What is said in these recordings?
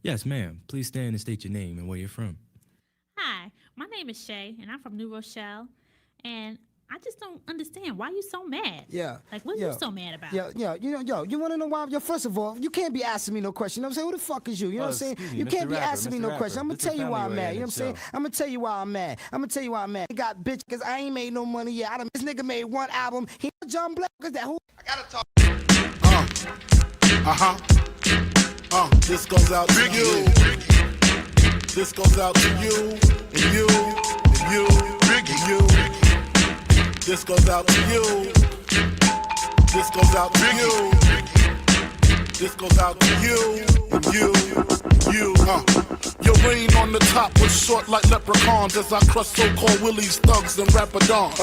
Yes, ma'am. Please stand and state your name and where you're from. Hi, my name is Shay, and I'm from New Rochelle. And I just don't understand why you so mad. Yeah, Like, what are you yeah, so mad about? yeah. You want to know why? Yo, first of all, you can't be asking me no question. You know what I'm saying? Who the fuck is you? You know what I'm saying? Excuse me, You Mr. can't be Rapper, asking me Mr. no question. Rapper. I'm gonna This is tell you why I'm mad. You know what I'm family-oriented saying? show. I'm gonna tell you why I'm mad. I'm gonna tell you why I'm mad. I got bitch because I ain't made no money yet. This nigga made one album. He John Black because that who? I gotta talk. This goes out to you. This goes out to you and you and you and you. This goes out to you. This goes out to you. This goes out to you and you and you. Your reign on the top was short like leprechauns as I crush so-called willies, thugs, and rapadons.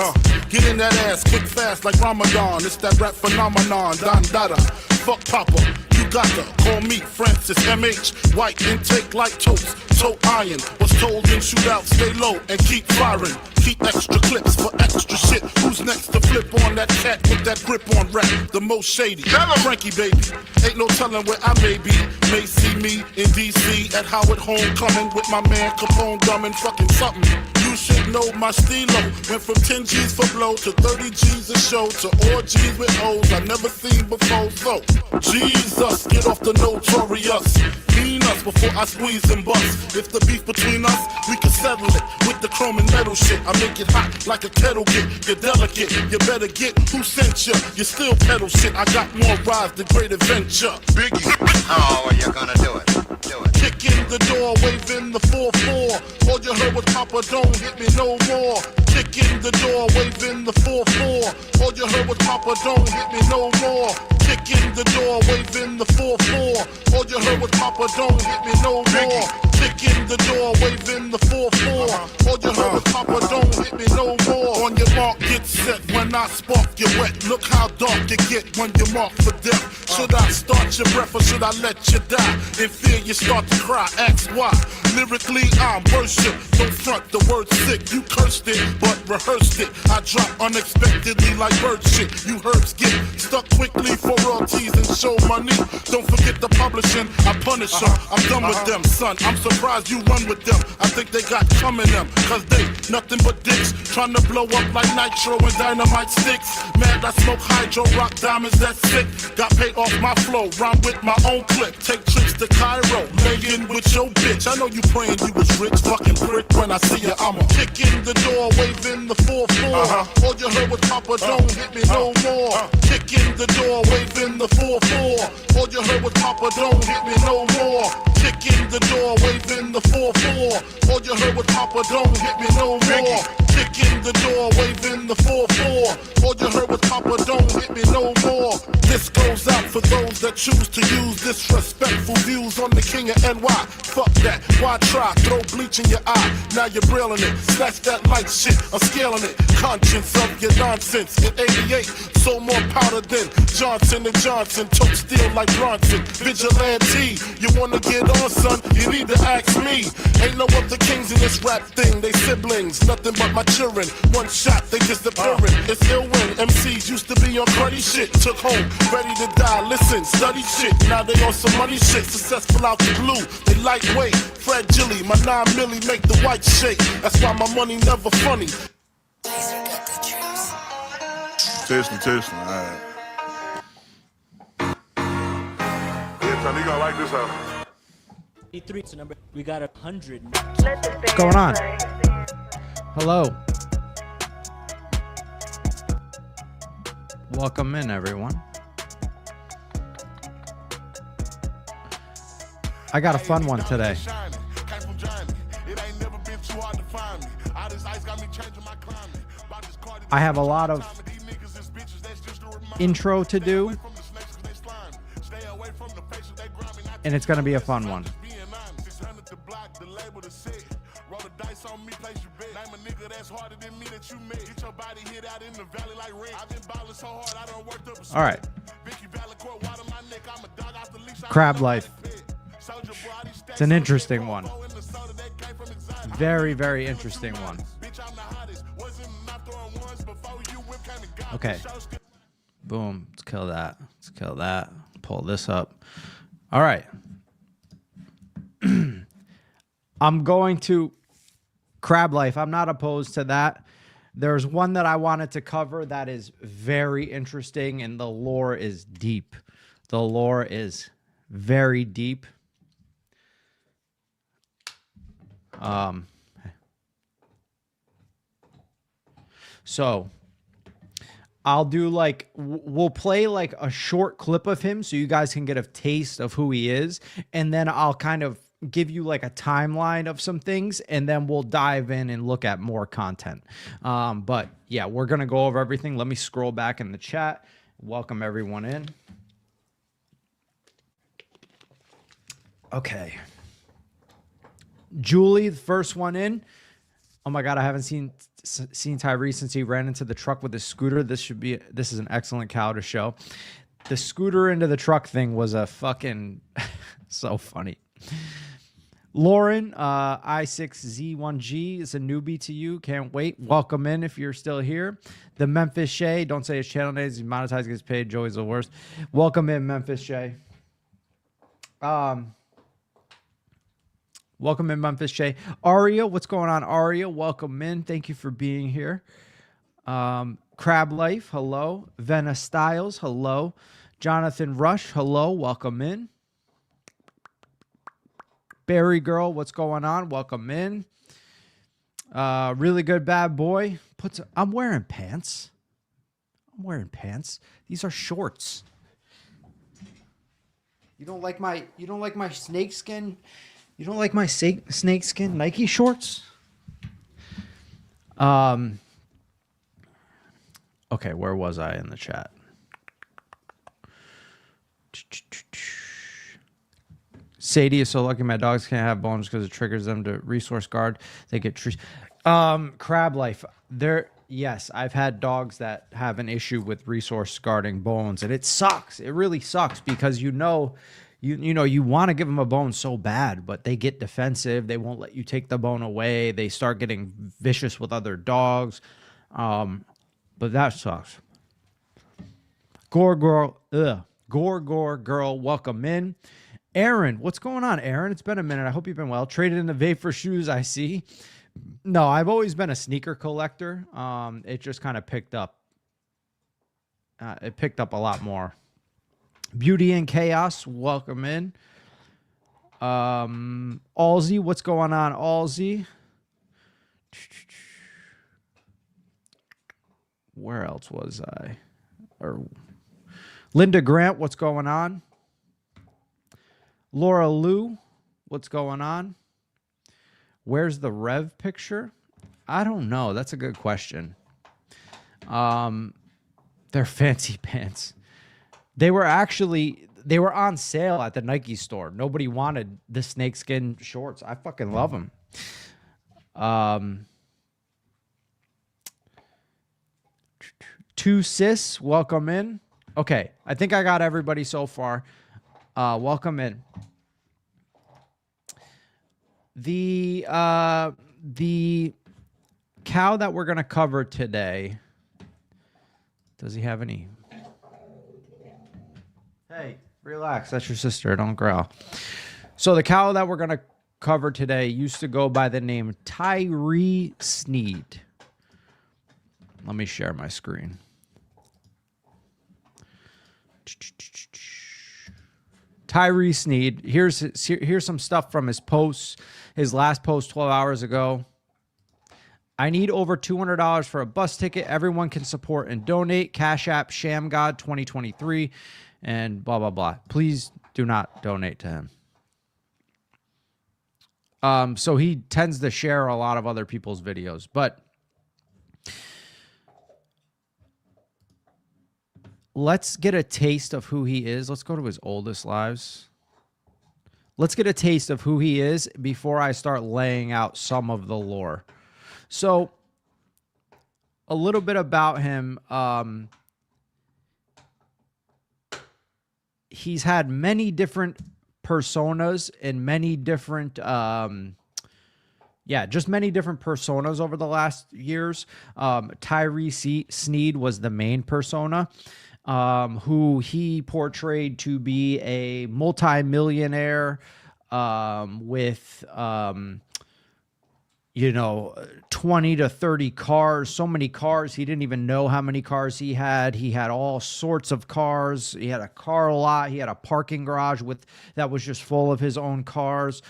Get in that ass quick fast like Ramadan. It's that rap phenomenon, Don Dada. Fuck Papa, you gotta call me Francis M.H. White intake like toast, toe iron. Was told in shootout, stay low and keep firing. Keep extra clips for extra shit. Who's next to flip on that cat with that grip on rap? The most shady. Frankie baby, ain't no telling where I may be. May see me in D.C. at Howard Homecoming with my man Capone dumbing fucking something. You should know my stilo. Went from 10 G's for blow to 30 G's a show to all G's with O's I never seen before. So, Jesus, get off the notorious. Clean us before I squeeze and bust. If the beef between us, we can settle it with the chrome and metal shit. I make it hot like a kettle get. You're delicate, you better get who sent you. You still pedal shit. I got more rides than Great Adventure. Biggie. Oh, well, you're gonna do it. Do it. Kick in the door, waving the 4-4. All you heard was Papa, don't hit me no more. Kick in the door, waving the 4-4. All you heard was Papa, don't hit me no more. Kick in the door, waving the 4-4. All you heard was Papa, don't hit me no more. Kick in the door, waving the 4-4. All you heard was Papa, don't hit me no more. On your mark, get set. When I spark you wet, look how dark you get when you mark for death. Should I start your breath or should I let you die? In fear you start to cry, ask why. Lyrically I'm worship, don't front the word sick. You cursed it, but rehearsed it. I drop unexpectedly like bird shit. You herbs get stuck quickly for royalties and show money. Don't forget the publishing, I punish them. I'm done with them, son. I'm surprised you run with them. I think they got coming them, cause they nothing but dicks. Trying to blow up like nitro and dynamite sticks. Mad I smoke hydro, rock diamonds, that's sick. Got paid off my flow, rhyme with my own clip. Take trips to Cairo, laying with your bitch. I know you praying you was rich, fucking prick. When I see you, I'ma kick in the door, waving the 4-4. All you heard was Papa, don't hit me no more. Kick in the door, waving the 4-4. All you heard was Papa, don't hit me no more. Kick in the door, waving the 4-4. All you heard was Papa, don't hit me no more. Kick in the door, waving the 4-4. All you heard was Papa, don't hit me no more. This goes out for those that choose to use disrespectful views on the king of NY. Fuck that, why try? Throw bleach in your eye, now you're brailing it. Snatch that light shit, I'm scaling it. Conscience of your nonsense. In 88, sold more powder than Johnson & Johnson. Tote steel like Bronson. Vigilante, you wanna get on, son? You need to ask me. Ain't no other kings in this rap thing. They siblings, nothing but my children. One shot, they disappearing. It's ill when MCs used to be on cruddy shit. Took home, ready to die. Listen, study shit. Now they on some money shit. Successful out the blue. They lightweight, fragile. My 9 milli make the white shake. That's why my money never funny. Tasting, alright. Yeah, Tony, you gonna like this album. 83 number. We got 100. What's going on? Hello. Welcome in, everyone. I got a fun one today. I have a lot of intro to do, and it's going to be a fun one. All right. Crab life. It's an interesting one. Very, very interesting one. Okay. Boom. Let's kill that. Let's kill that. Pull this up. All right. I'm going to Crab Life. I'm not opposed to that. There's one that I wanted to cover that is very interesting, and the lore is deep. The lore is very deep. So I'll do like, we'll play like a short clip of him so you guys can get a taste of who he is. And then I'll kind of give you like a timeline of some things, and then we'll dive in and look at more content. But yeah, we're going to go over everything. Let me scroll back in the chat. Welcome everyone in. Okay. Julie, the first one in. Oh my God, I haven't seen Tyrie since he ran into the truck with his scooter. This is an excellent cow to show. The scooter into the truck thing was a fucking so funny. Lauren, I6Z1G is a newbie to you. Can't wait. Welcome in if you're still here. The Memphis Shay, don't say his channel name. He's monetized, gets paid. Joey's the worst. Welcome in, Memphis Shay. Welcome in, Memphis Shay. Aria, what's going on, Aria? Welcome in. Thank you for being here. Crab Life, hello. Venna Styles, hello. Jonathan Rush, hello. Welcome in. Barry Girl, what's going on? Welcome in. Really good bad boy. I'm wearing pants. I'm wearing pants. These are shorts. You don't like my snakeskin? You don't like my snakeskin Nike shorts? Okay, where was I in the chat? Sadie is so lucky my dogs can't have bones because it triggers them to resource guard. They get trees. Crab Life. Yes, I've had dogs that have an issue with resource guarding bones, and it sucks. It really sucks because you want to give them a bone so bad, but they get defensive. They won't let you take the bone away. They start getting vicious with other dogs. But that sucks. Gore girl, welcome in. Aaron, what's going on, Aaron? It's been a minute. I hope you've been well. Traded in the vape for shoes, I see. No, I've always been a sneaker collector. It just kind of picked up. It picked up a lot more. Beauty and Chaos, welcome in. Alzy, what's going on, Alzy? Where else was I? Linda Grant, what's going on? Laura Lou, what's going on? Where's the Rev picture? I don't know. That's a good question. They're fancy pants. They were on sale at the Nike store. Nobody wanted the snakeskin shorts. I fucking love them. Two Sis, welcome in. Okay, I think I got everybody so far. Welcome in. The cow that we're gonna cover today. Does he have any? Hey, relax. That's your sister. Don't growl. So the cow that we're going to cover today used to go by the name Tyrie Sneed. Let me share my screen. Tyrie Sneed. Here's some stuff from his posts. His last post 12 hours ago. I need over $200 for a bus ticket. Everyone can support and donate. Cash App Shamgod 2023 and blah, blah, blah. Please do not donate to him. So he tends to share a lot of other people's videos, but let's get a taste of who he is. Let's go to his oldest lives. Let's get a taste of who he is before I start laying out some of the lore. So a little bit about him. He's had many different personas and many different, just many different personas over the last years. Tyrie Sneed was the main persona, who he portrayed to be a multi-millionaire, with 20 to 30 cars, so many cars. He didn't even know how many cars he had. He had all sorts of cars. He had a car lot. He had a parking garage that was just full of his own cars.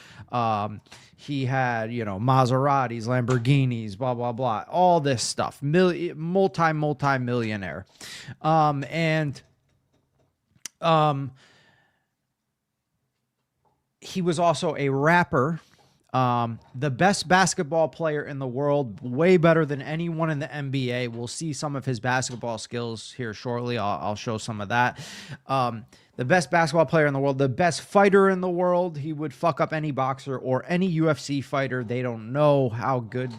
He had, Maseratis, Lamborghinis, blah, blah, blah, all this stuff. Multi-millionaire. He was also a rapper. The best basketball player in the world, way better than anyone in the NBA. We'll see some of his basketball skills here shortly. I'll show some of that. The best basketball player in the world, the best fighter in the world. He would fuck up any boxer or any UFC fighter. They don't know how good,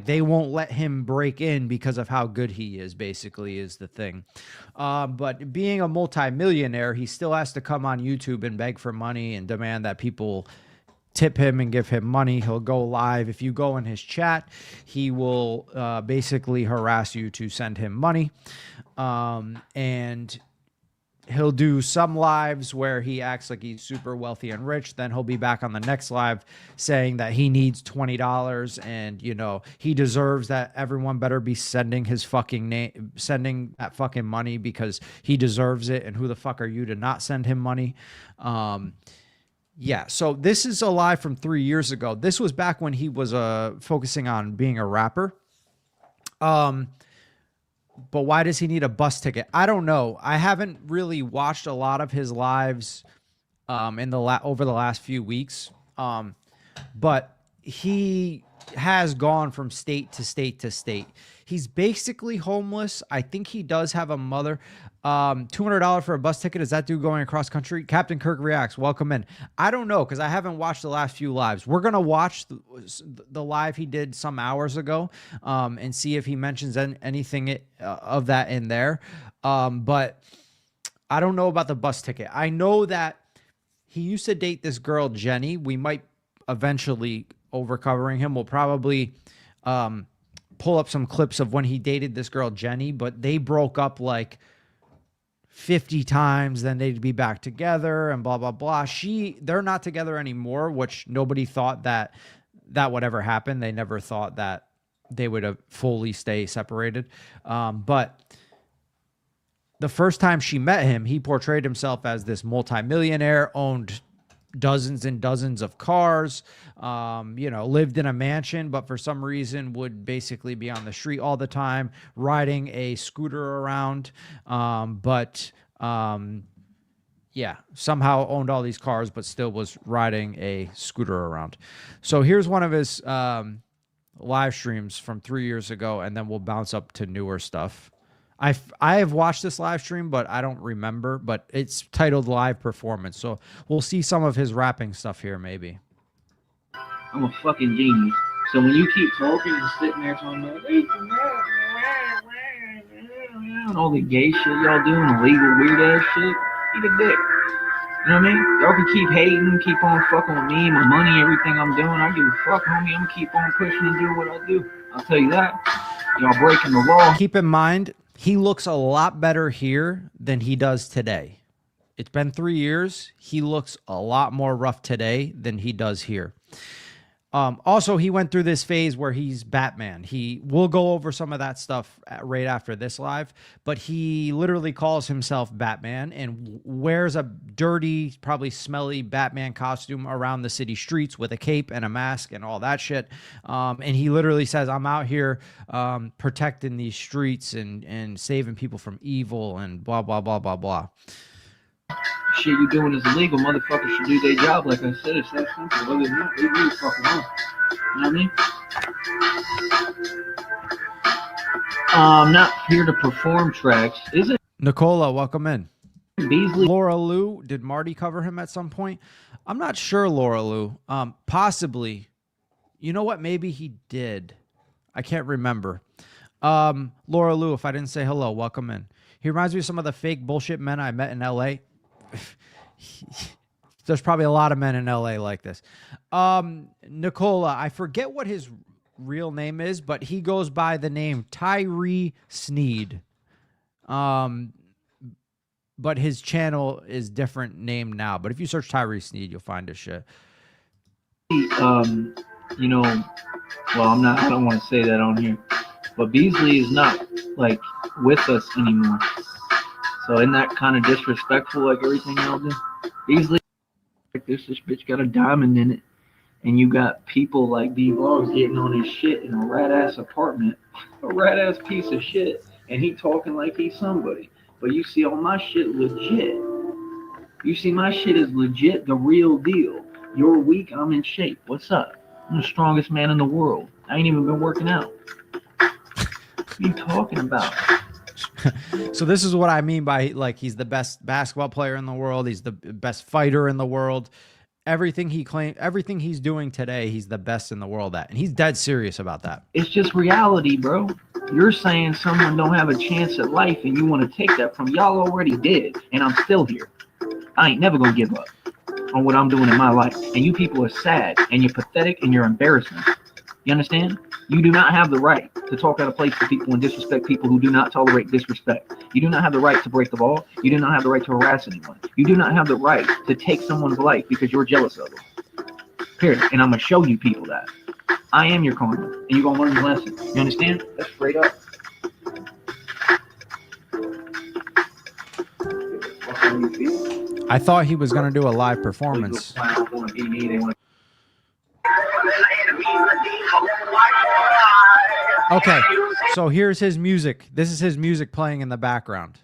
they won't let him break in because of how good he is, basically, is the thing. But being a multimillionaire, he still has to come on YouTube and beg for money and demand that people tip him and give him money. He'll go live. If you go in his chat, he will basically harass you to send him money. And he'll do some lives where he acts like he's super wealthy and rich. Then he'll be back on the next live saying that he needs $20 and, he deserves that. Everyone better be sending his fucking name, sending that fucking money because he deserves it. And who the fuck are you to not send him money? Yeah, so this is a live from 3 years ago. This was back when he was focusing on being a rapper. But why does he need a bus ticket? I don't know. I haven't really watched a lot of his lives over the last few weeks. But he has gone from state to state to state. He's basically homeless. I think he does have a mother. $200 for a bus ticket. Is that dude going across country? Captain Kirk reacts. Welcome in. I don't know because I haven't watched the last few lives. We're going to watch the live he did some hours ago and see if he mentions anything of that in there. But I don't know about the bus ticket. I know that he used to date this girl, Jenny. We might eventually, over covering him, we'll probably pull up some clips of when he dated this girl, Jenny, but they broke up 50 times, then they'd be back together and blah, blah, blah. They're not together anymore, which nobody thought that would ever happen. They never thought that they would fully stay separated. But the first time she met him, he portrayed himself as this multimillionaire, owned dozens and dozens of cars, lived in a mansion, but for some reason would basically be on the street all the time, riding a scooter around. Somehow owned all these cars, but still was riding a scooter around. So here's one of his live streams from 3 years ago, and then we'll bounce up to newer stuff. I have watched this live stream, but I don't remember. But it's titled Live Performance, so we'll see some of his rapping stuff here, maybe. I'm a fucking genius. So when you keep talking and sitting there talking about all the gay shit y'all doing, illegal weird ass shit, eat a dick. You know what I mean? Y'all can keep hating, keep on fucking with me, my money, everything I'm doing. I give a fuck, homie. I'm gonna keep on pushing and doing what I do. I'll tell you that. Y'all breaking the law. Keep in mind, he looks a lot better here than he does today. It's been 3 years. He looks a lot more rough today than he does here. Also, he went through this phase where he's Batman. We'll go over some of that stuff right after this live, but he literally calls himself Batman and wears a dirty, probably smelly Batman costume around the city streets with a cape and a mask and all that shit. And he literally says, I'm out here protecting these streets and saving people from evil and blah, blah, blah, blah, blah. Shit you doing is illegal. Motherfuckers should do their job. Like I said, it's that simple. Other than that, leave me fucking alone. You know what I mean? I'm not here to perform tracks. Is it? Nicola, welcome in. Beasley. Laura Lou, did Marty cover him at some point? I'm not sure, Laura Lou. Possibly. You know what? Maybe he did. I can't remember. Laura Lou, if I didn't say hello, welcome in. He reminds me of some of the fake bullshit men I met in L.A. There's probably a lot of men in LA like this. Nicola, I forget what his real name is, but he goes by the name Tyrie Sneed. But his channel is different name now. But if you search Tyrie Sneed, you'll find his shit. You know, well, I don't want to say that on here, but Beasley is not like with us anymore. So isn't that kind of disrespectful, like everything y'all do? Beasley, like this bitch got a diamond in it, and you got people like D-Vlogs getting on his shit in a rat ass apartment, a rat ass piece of shit, and he talking like he's somebody. But you see all my shit legit. You see my shit is legit, the real deal. You're weak, I'm in shape. What's up? I'm the strongest man in the world. I ain't even been working out. What are you talking about? So this is what I mean by like he's the best basketball player in the world. He's the best fighter in the world. Everything he claimed, everything he's doing today, he's the best in the world at. And he's dead serious about that. It's just reality, bro. You're saying someone don't have a chance at life and you want to take that from y'all already did. And I'm still here. I ain't never going to give up on what I'm doing in my life. And you people are sad and you're pathetic and you're embarrassing. You understand? You do not have the right to talk out of place to people and disrespect people who do not tolerate disrespect. You do not have the right to break the law. You do not have the right to harass anyone. You do not have the right to take someone's life because you're jealous of them. Period. And I'm going to show you people that. I am your karma. And you're going to learn your lesson. You understand? That's straight up. I thought he was going to do a live performance. Okay, so here's his music. This is his music playing in the background.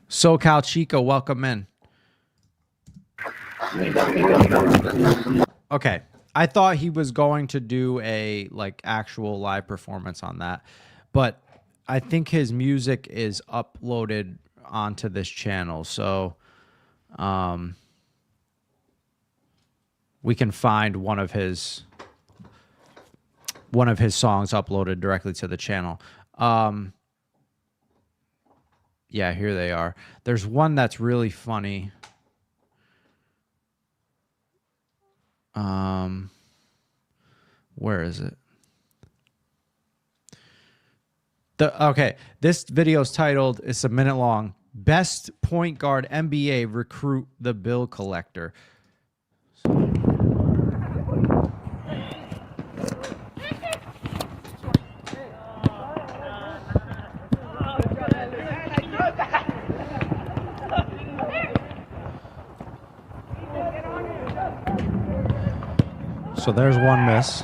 SoCal Chica, welcome in. Okay, I thought he was going to do a like actual live performance on that, but I think his music is uploaded onto this channel, so we can find one of his songs uploaded directly to the channel. Yeah, here they are. There's one that's really funny. Where is it? Okay, this video is titled, it's a minute long, Best Point Guard NBA Recruit the Bill Collector. So there's one miss.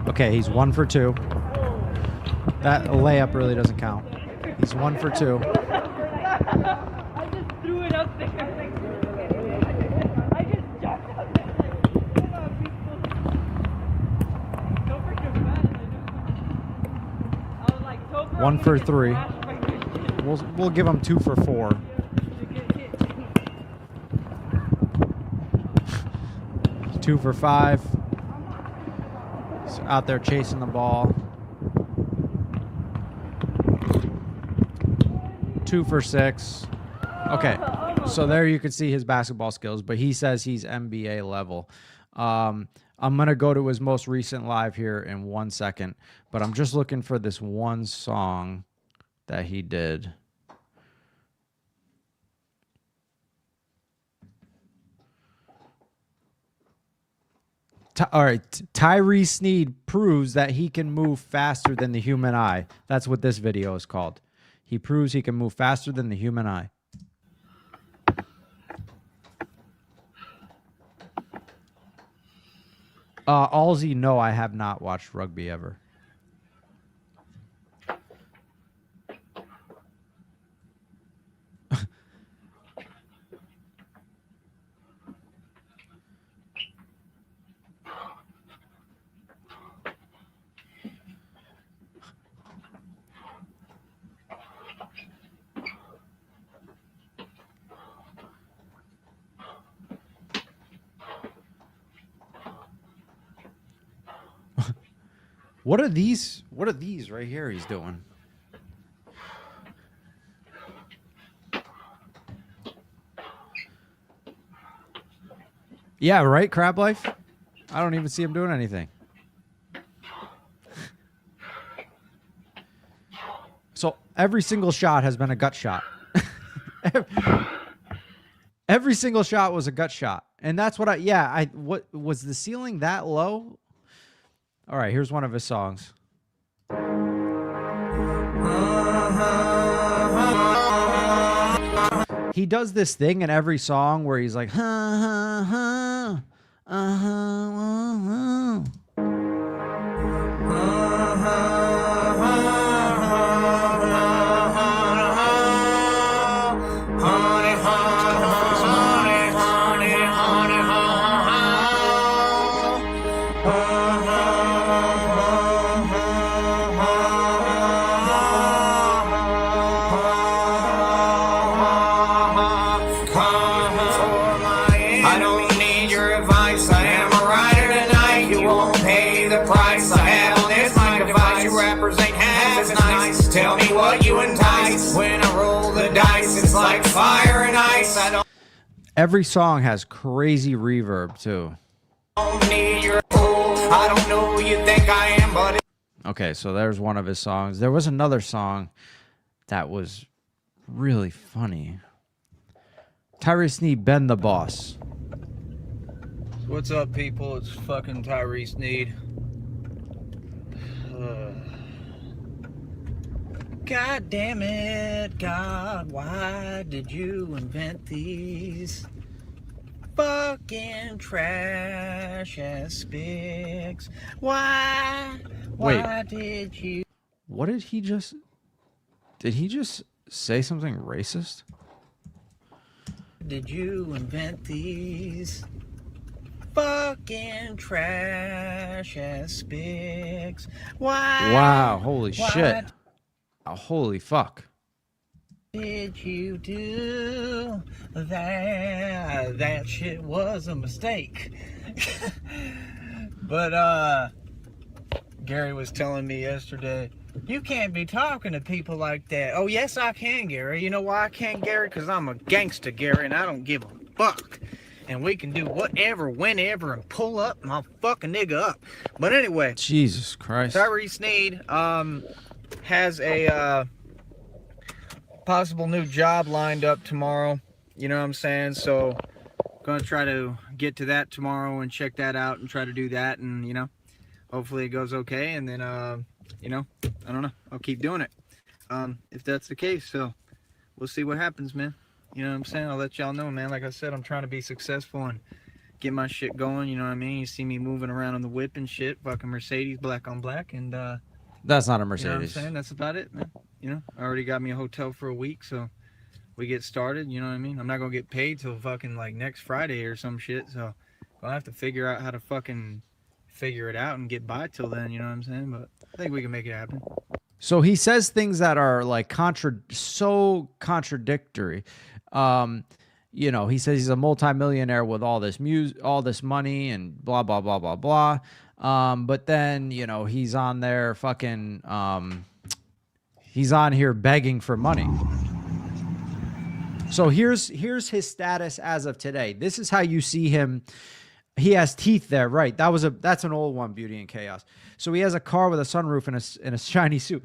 Okay, he's 1 for 2. That layup really doesn't count. He's 1 for 2. I just threw it up there. I just jumped up there. 1 for 3. We'll give him 2 for 4. Two for 5. He's out there chasing the ball. 2 for 6. Okay, so there you can see his basketball skills, but he says he's NBA level. I'm going to go to his most recent live here in 1 second, but I'm just looking for this one song that he did. All right, Tyrie Sneed proves that he can move faster than the human eye. That's what this video is called. He proves he can move faster than the human eye. Allsy, no, I have not watched rugby ever. What are these? What are these right here he's doing? Yeah, right, Crab Life? I don't even see him doing anything. So every single shot has been a gut shot. Every single shot was a gut shot. And that's what what was the ceiling that low? All right, here's one of his songs. He does this thing in every song where he's like, Tell me what you entice. When I roll the dice, it's like fire and ice. I don't Every song has crazy reverb too. need your fool. I don't know who you think I am, but Okay, so there's one of his songs. There was another song that was really funny. Tyrie Sneed, Ben the Boss. What's up, people? It's fucking Tyrie Sneed. God damn it, God, why did you invent these fucking trash ass spics? Why did you? What did he just say something racist? Did you invent these fucking trash ass spics? Why? Wow, holy shit. Oh, holy fuck. Did you do that? That shit was a mistake. But Gary was telling me yesterday, you can't be talking to people like that. Oh yes I can, Gary. You know why I can't, Gary? Because I'm a gangster, Gary, and I don't give a fuck. And we can do whatever, whenever, and pull up and I'll fuck a nigga up. But anyway, Jesus Christ. Tyrie Sneed has a possible new job lined up tomorrow. You know what I'm saying? So gonna try to get to that tomorrow and check that out and try to do that, and you know, hopefully it goes okay, and then you know, I don't know, I'll keep doing it if that's the case. So we'll see what happens, man. You know what I'm saying? I'll let y'all know, man. Like I said, I'm trying to be successful and get my shit going. You know what I mean? You see me moving around on the whip and shit, fucking Mercedes, black on black, and that's not a you know what I'm Mercedes. saying? That's about it, man. You know, I already got me a hotel for a week, so we get started. You know what I mean? I'm not gonna get paid till fucking like next Friday or some shit, so I'll have to figure out how to fucking figure it out and get by till then. You know what I'm saying? But I think we can make it happen. So he says things that are like so contradictory. You know, he says he's a multimillionaire with all this all this money and blah blah blah blah blah. But then, you know, he's on there fucking he's on here begging for money. So here's his status as of today. This is how you see him. He has teeth there, right? That's an old one, Beauty and Chaos. So he has a car with a sunroof and a shiny suit.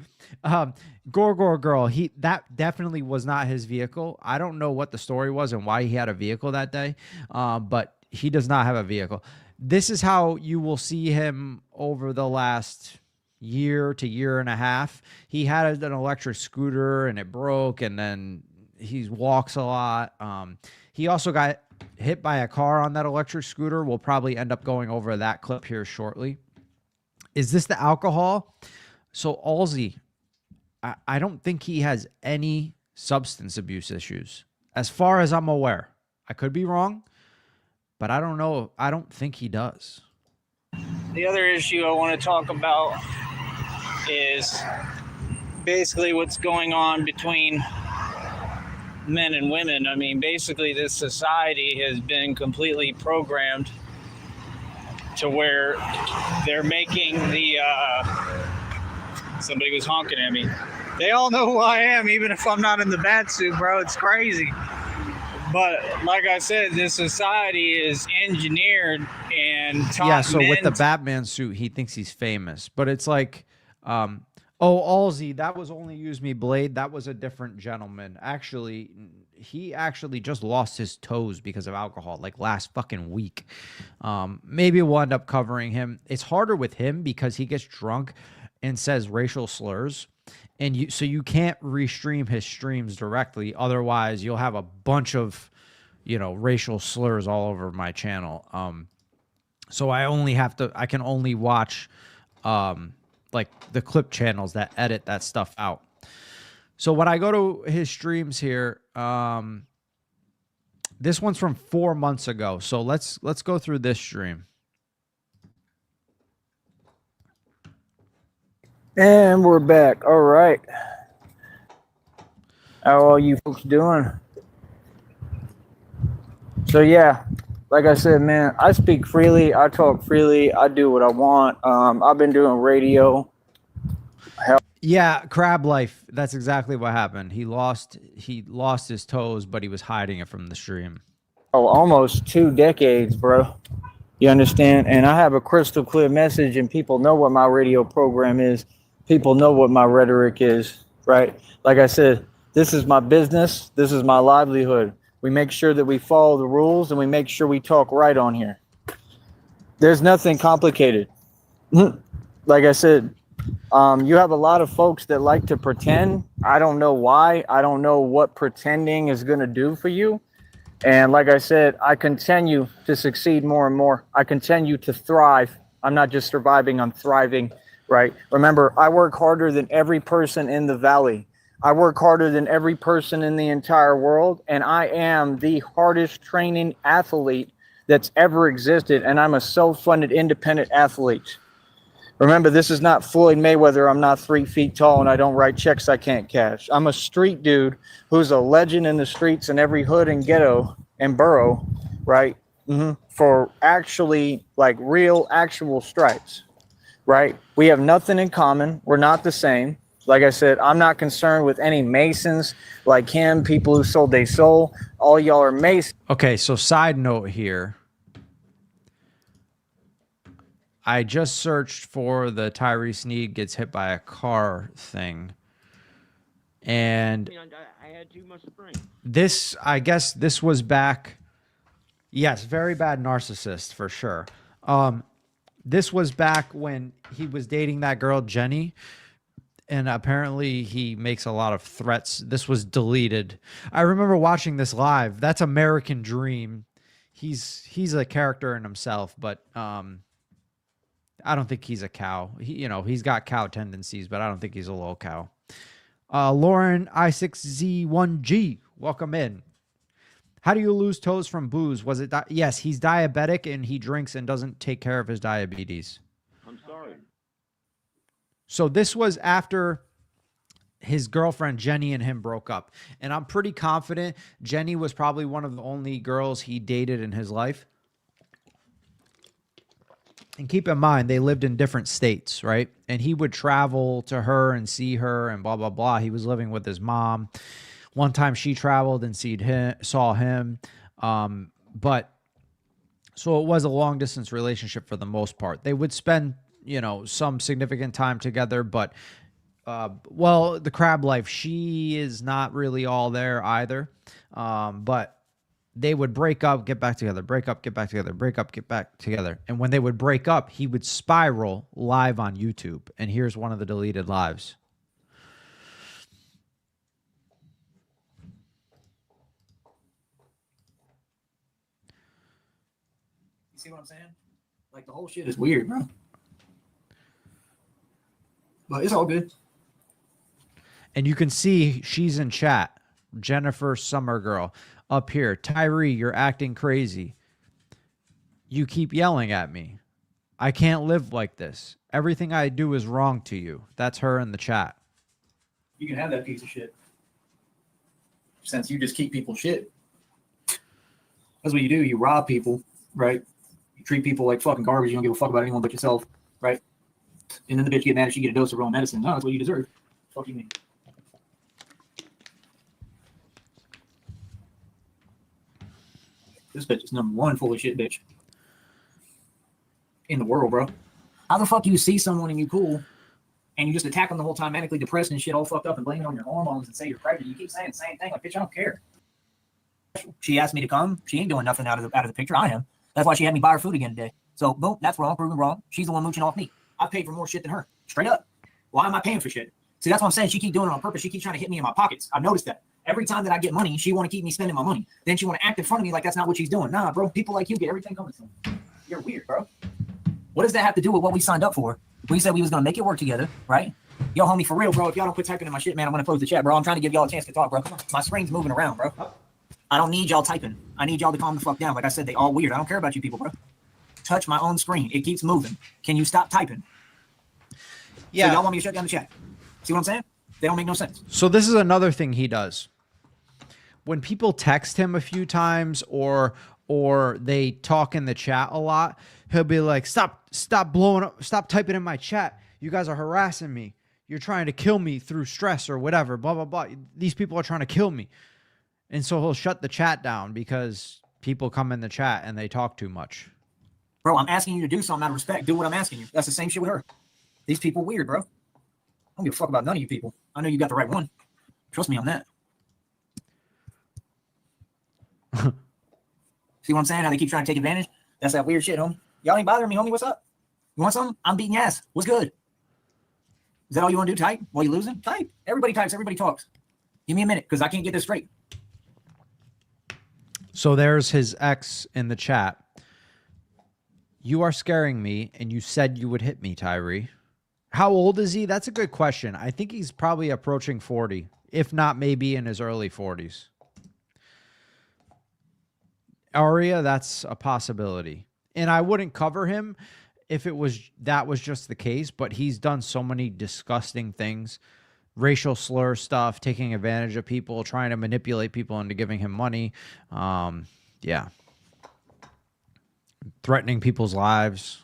Gorgor Girl, that definitely was not his vehicle. I don't know what the story was and why he had a vehicle that day, but he does not have a vehicle. This is how you will see him over the last year to year and a half. He had an electric scooter and it broke, and then he walks a lot. He also got hit by a car on that electric scooter. We'll probably end up going over that clip here shortly. Is this the alcohol? So Halsey, I don't think he has any substance abuse issues, as far as I'm aware. I could be wrong, but I don't know. I don't think he does. The other issue I want to talk about is basically what's going on between men and women. I mean, basically this society has been completely programmed to where they're making the somebody was honking at me. They all know who I am, even if I'm not in the bat suit, bro. It's crazy. But like I said, this society is engineered and taught Yeah, so men with the Batman suit, he thinks he's famous. But it's like, oh, Allsy, that was Only Use Me Blade. That was a different gentleman. Actually, he actually just lost his toes because of alcohol, like last fucking week. Maybe we'll end up covering him. It's harder with him because he gets drunk and says racial slurs. And so you can't restream his streams directly. Otherwise, you'll have a bunch of, racial slurs all over my channel. So I can only watch, like the clip channels that edit that stuff out. So when I go to his streams here, this one's from 4 months ago. So let's go through this stream. And we're back. All right. How are you folks doing? So yeah, like I said, man, I speak freely. I talk freely. I do what I want. I've been doing radio. Yeah, Crab Life. That's exactly what happened. He lost his toes, but he was hiding it from the stream. Oh, almost 2 decades, bro. You understand? And I have a crystal clear message, and people know what my radio program is. People know what my rhetoric is, right? Like I said, this is my business. This is my livelihood. We make sure that we follow the rules, and we make sure we talk right on here. There's nothing complicated. Like I said, you have a lot of folks that like to pretend. I don't know why. I don't know what pretending is going to do for you. And like I said, I continue to succeed more and more. I continue to thrive. I'm not just surviving, I'm thriving, right? Remember, I work harder than every person in the valley. I work harder than every person in the entire world, and I am the hardest training athlete that's ever existed, and I'm a self-funded independent athlete. Remember, this is not Floyd Mayweather. I'm not 3 feet tall, and I don't write checks I can't cash. I'm a street dude who's a legend in the streets in every hood and ghetto and borough, right? For actually, like, real, actual stripes, right? We have nothing in common. We're not the same. Like I said, I'm not concerned with any Masons like him, people who sold their soul. All y'all are Masons. Okay, so side note here. I just searched for the Tyrie Sneed gets hit by a car thing. And I had too much spring. this, I guess this was back. Yes, very bad narcissist for sure. This was back when he was dating that girl, Jenny. And apparently he makes a lot of threats. This was deleted. I remember watching this live. That's American Dream. He's a character in himself, but I don't think he's a cow. He's got cow tendencies, but I don't think he's a low cow. Lauren I6Z1G, welcome in. How do you lose toes from booze? Was it? Yes, he's diabetic and he drinks and doesn't take care of his diabetes. I'm sorry. So this was after his girlfriend Jenny and him broke up. And I'm pretty confident Jenny was probably one of the only girls he dated in his life. And keep in mind, they lived in different states, right? And he would travel to her and see her and blah, blah, blah. He was living with his mom. One time she traveled and saw him. But so it was a long distance relationship for the most part. They would spend, some significant time together, but well, the Crab Life, she is not really all there either. But they would break up, get back together, break up, get back together, break up, get back together. And when they would break up, he would spiral live on YouTube. And here's one of the deleted lives. You see what I'm saying? Like, the whole shit is weird, bro. But it's all good. And you can see she's in chat. Jennifer Summergirl. Up here, Tyrie, you're acting crazy. You keep yelling at me. I can't live like this. Everything I do is wrong to you. That's her in the chat. You can have that piece of shit. Since you just keep people shit. That's what you do. You rob people, right? You treat people like fucking garbage. You don't give a fuck about anyone but yourself, right? And then the bitch get mad if she get a dose of wrong medicine. No, that's what you deserve. Fuck you mean? This bitch is #1 full of shit bitch in the world, bro. How the fuck you see someone and you cool, and you just attack them the whole time, manically depressed and shit, all fucked up, and blame it on your hormones and say you're pregnant? You keep saying the same thing, like, bitch, I don't care. She asked me to come. She ain't doing nothing out of the picture. I am. That's why she had me buy her food again today. So, boom, that's wrong, proven wrong. She's the one mooching off me. I've paid for more shit than her. Straight up. Why am I paying for shit? See, that's what I'm saying. She keep doing it on purpose. She keeps trying to hit me in my pockets. I've noticed that. Every time that I get money, she want to keep me spending my money. Then she want to act in front of me like that's not what she's doing. Nah, bro. People like you get everything coming to them. You're weird, bro. What does that have to do with what we signed up for? We said we was going to make it work together, right? Yo, homie, for real, bro. If y'all don't quit typing in my shit, man, I'm going to close the chat, bro. I'm trying to give y'all a chance to talk, bro. My screen's moving around, bro. I don't need y'all typing. I need y'all to calm the fuck down. Like I said, they all weird. I don't care about you people, bro. Touch my own screen. It keeps moving. Can you stop typing? Yeah. So y'all want me to shut down the chat? See what I'm saying? They don't make no sense. So this is another thing he does. When people text him a few times or they talk in the chat a lot, he'll be like, stop blowing up, stop typing in my chat. You guys are harassing me. You're trying to kill me through stress or whatever, blah, blah, blah. These people are trying to kill me. And so he'll shut the chat down because people come in the chat and they talk too much. Bro, I'm asking you to do something out of respect. Do what I'm asking you. That's the same shit with her. These people weird, bro. I don't give a fuck about none of you people. I know you got the right one. Trust me on that. See what I'm saying? How they keep trying to take advantage? That's that weird shit, homie. Y'all ain't bothering me, homie. What's up? You want something? I'm beating your ass. What's good? Is that all you want to do? Type? While you losing? Type. Everybody types. Everybody talks. Give me a minute because I can't get this straight. So there's his ex in the chat. You are scaring me, and you said you would hit me, Tyrie. How old is he? That's a good question. I think he's probably approaching 40, if not maybe in his early 40s. Aria, that's a possibility. And I wouldn't cover him if that was just the case, but he's done so many disgusting things. Racial slur stuff, taking advantage of people, trying to manipulate people into giving him money. Yeah. Threatening people's lives.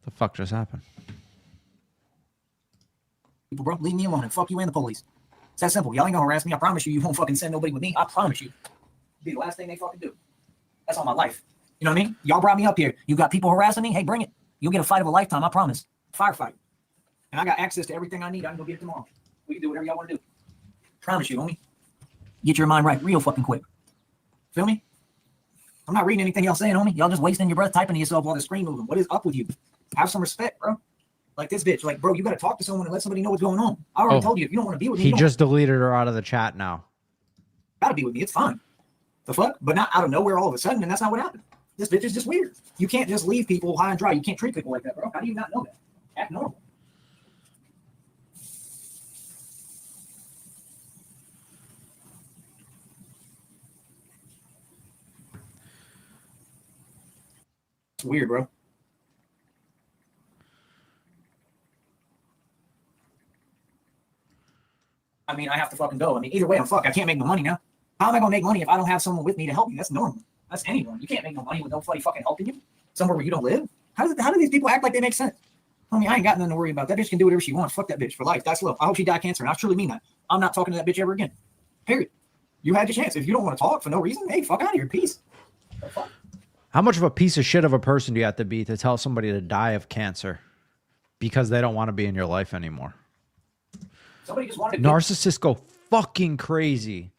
The fuck just happened? People, bro, leave me alone and fuck you and the police. It's that simple. Y'all ain't gonna harass me. I promise you, you won't fucking send nobody with me. I promise you. It'll be the last thing they fucking do. That's all my life. You know what I mean? Y'all brought me up here. You got people harassing me? Hey, bring it. You'll get a fight of a lifetime, I promise. Firefight. And I got access to everything I need. I can go get it tomorrow. We can do whatever y'all want to do. Promise you, homie. Get your mind right real fucking quick. Feel me? I'm not reading anything y'all saying, homie. Y'all just wasting your breath typing to yourself while the screen moving. What is up with you? Have some respect, bro. Like this bitch. Like, bro, you got to talk to someone and let somebody know what's going on. I already told you, if you don't want to be with me, he just deleted her out of the chat now. Gotta be with me. It's fine. The fuck? But not out of nowhere all of a sudden, and that's not what happened. This bitch is just weird. You can't just leave people high and dry. You can't treat people like that, bro. How do you not know that? Act normal. It's weird, bro. I mean, I have to fucking go. I mean, either way, I can't make no money now. How am I gonna make money if I don't have someone with me to help me? That's normal. That's anyone. You can't make no money with nobody fucking helping you somewhere where you don't live. How do these people act like they make sense? I mean, I ain't got nothing to worry about. That bitch can do whatever she wants. Fuck that bitch for life. That's low. I hope she die of cancer, and I truly mean that. I'm not talking to that bitch ever again. Period. You had your chance. If you don't want to talk for no reason, hey, fuck out of here. Peace. How much of a piece of shit of a person do you have to be to tell somebody to die of cancer because they don't want to be in your life anymore? Somebody just wanted to Narcissists go fucking crazy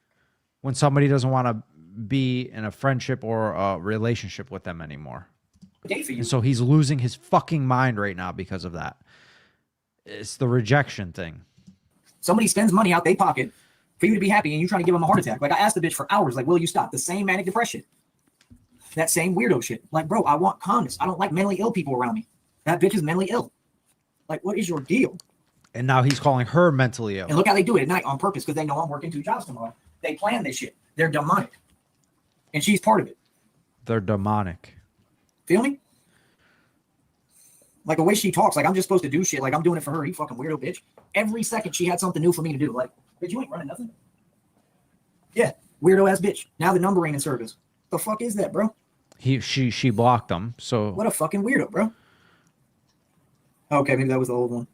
when somebody doesn't want to be in a friendship or a relationship with them anymore. And so he's losing his fucking mind right now because of that. It's the rejection thing. Somebody spends money out their pocket for you to be happy and you're trying to give them a heart attack. Like I asked the bitch for hours, like, will you stop? The same manic depression. That same weirdo shit. Like, bro, I want calmness. I don't like mentally ill people around me. That bitch is mentally ill. Like, what is your deal? And now he's calling her mentally ill. And look how they do it at night on purpose because they know I'm working 2 jobs tomorrow. They plan this shit. They're demonic. And she's part of it. They're demonic. Feel me? Like the way she talks, like I'm just supposed to do shit. Like I'm doing it for her. You fucking weirdo bitch. Every second she had something new for me to do. Like, bitch, you ain't running nothing. Yeah, weirdo ass bitch. Now the number ain't in service. The fuck is that, bro? She blocked him. So what a fucking weirdo, bro. Okay, maybe that was the old one.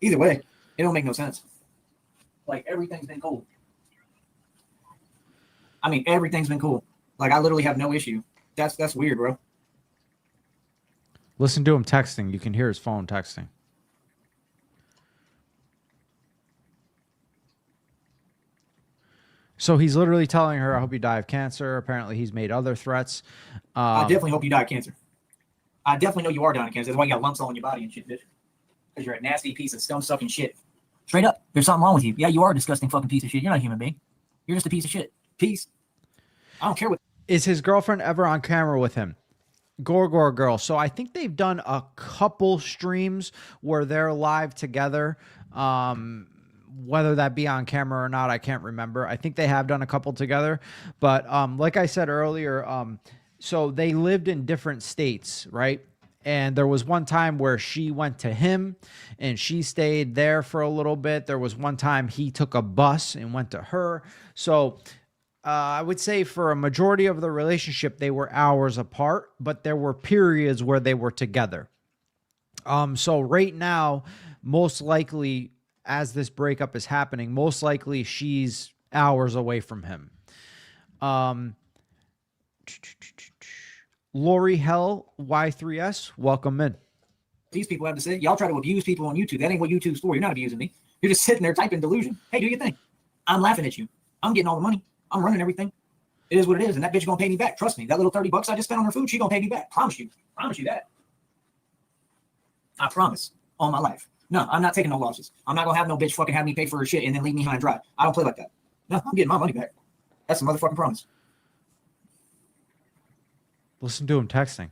Either way, it don't make no sense. Like everything's been cool. I mean, everything's been cool. Like I literally have no issue. That's weird, bro. listen to him texting. You can hear his phone texting. So he's literally telling her, I hope you die of cancer. Apparently he's made other threats. I definitely hope you die of cancer. I definitely know you are dying of cancer. That's why you got lumps all in your body and shit, bitch. Because you're a nasty piece of stone-sucking shit. Straight up. There's something wrong with you. Yeah, you are a disgusting fucking piece of shit. You're not a human being. You're just a piece of shit. Peace. I don't care what. Is his girlfriend ever on camera with him? Gorgor girl. So I think they've done a couple streams where they're live together. Whether that be on camera or not, I can't remember. I think they have done a couple together. But like I said earlier, so they lived in different states, right? And there was one time where she went to him and she stayed there for a little bit. There was one time he took a bus and went to her. So I would say for a majority of the relationship, they were hours apart, but there were periods where they were together. So right now, most likely, as this breakup is happening, most likely she's hours away from him. Lori Hell Y3S, welcome in. These people have to say, y'all try to abuse people on YouTube. That ain't what YouTube's for. You're not abusing me. You're just sitting there typing delusion. Hey, do your thing. I'm laughing at you. I'm getting all the money. I'm running everything. It is what it is, and that bitch gonna pay me back. Trust me. That little $30 I just spent on her food, she gonna pay me back. Promise you. Promise you that. I promise. All my life. No, I'm not taking no losses. I'm not gonna have no bitch fucking have me pay for her shit and then leave me high and dry. I don't play like that. No, I'm getting my money back. That's a motherfucking promise. Listen to him texting.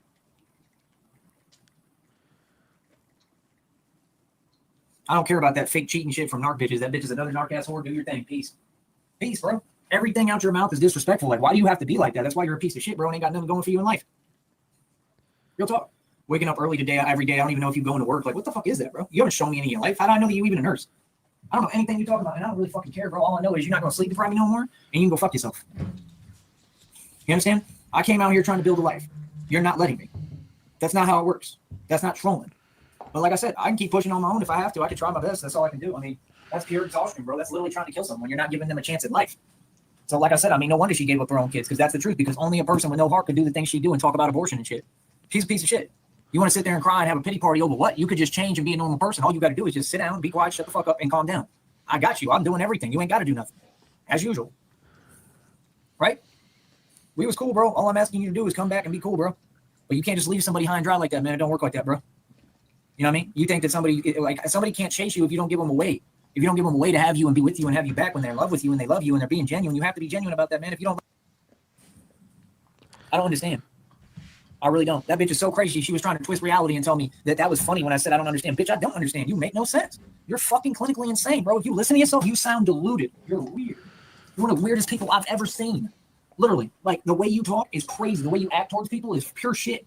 I don't care about that fake cheating shit from narc bitches. That bitch is another narc ass whore. Do your thing. Peace. Peace, bro. Everything out your mouth is disrespectful. Like, why do you have to be like that? That's why you're a piece of shit, bro, and ain't got nothing going for you in life. Real talk. Waking up early today, every day. I don't even know if you're going to work. Like, what the fuck is that, bro? You haven't shown me any of your life. How do I know that you even a nurse? I don't know anything you're talking about, and I don't really fucking care, bro. All I know is you're not going to sleep deprive me no more, and you can go fuck yourself. You understand? I came out here trying to build a life. You're not letting me. That's not how it works. That's not trolling. But like I said, I can keep pushing on my own if I have to. I can try my best. That's all I can do. I mean, that's pure exhaustion, bro. That's literally trying to kill someone. You're not giving them a chance at life. So like I said, I mean, no wonder she gave up her own kids, because that's the truth, because only a person with no heart could do the things she do and talk about abortion and shit. She's a piece of shit. You want to sit there and cry and have a pity party over what? You could just change and be a normal person. All you got to do is just sit down, be quiet, shut the fuck up, and calm down. I got you. I'm doing everything. You ain't got to do nothing. As usual. Right? We was cool, bro. All I'm asking you to do is come back and be cool, bro. But you can't just leave somebody high and dry like that, man. It don't work like that, bro. You know what I mean? You think that somebody can't chase you if you don't give them a way. If you don't give them a way to have you and be with you and have you back when they're in love with you and they love you and they're being genuine, you have to be genuine about that, man. If you don't, I don't understand. I really don't. That bitch is so crazy. She was trying to twist reality and tell me that that was funny when I said I don't understand. Bitch, I don't understand. You make no sense. You're fucking clinically insane, bro. If you listen to yourself, you sound deluded. You're weird. You're one of the weirdest people I've ever seen. Literally. Like, the way you talk is crazy. The way you act towards people is pure shit.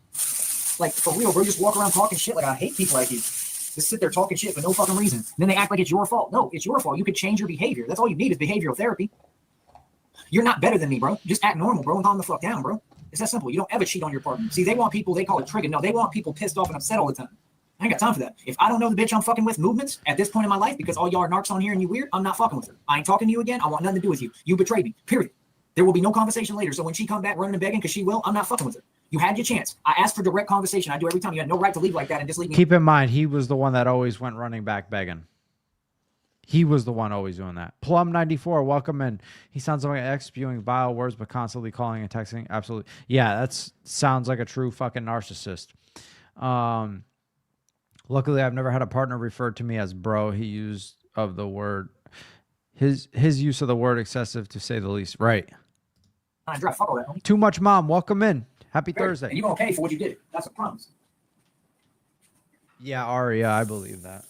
Like, for real, bro. You just walk around talking shit. Like, I hate people like you. Just sit there talking shit for no fucking reason. And then they act like it's your fault. No, it's your fault. You could change your behavior. That's all you need is behavioral therapy. You're not better than me, bro. Just act normal, bro, and calm the fuck down, bro. It's that simple. You don't ever cheat on your partner. See, they want people, they call it trigger. No, they want people pissed off and upset all the time. I ain't got time for that. If I don't know the bitch I'm fucking with movements at this point in my life because all y'all are narcs on here and you weird, I'm not fucking with her. I ain't talking to you again. I want nothing to do with you. You betrayed me, period. There will be no conversation later. So when she come back running and begging, because she will, I'm not fucking with her. You had your chance. I asked for direct conversation. I do every time. You had no right to leave like that and just leave me. Keep in mind, he was the one that always went running back begging. He was the one always doing that. Plum94, welcome in. He sounds like an ex spewing vile words, but constantly calling and texting. Absolutely. Yeah, that sounds like a true fucking narcissist. Luckily, I've never had a partner referred to me as bro. He used of the word, his use of the word excessive, to say the least. Right. I drive fuck all that, homie. Too much mom, welcome in. Happy Thursday. And you're going to pay for what you did. That's a promise. Yeah, Aria, I believe that.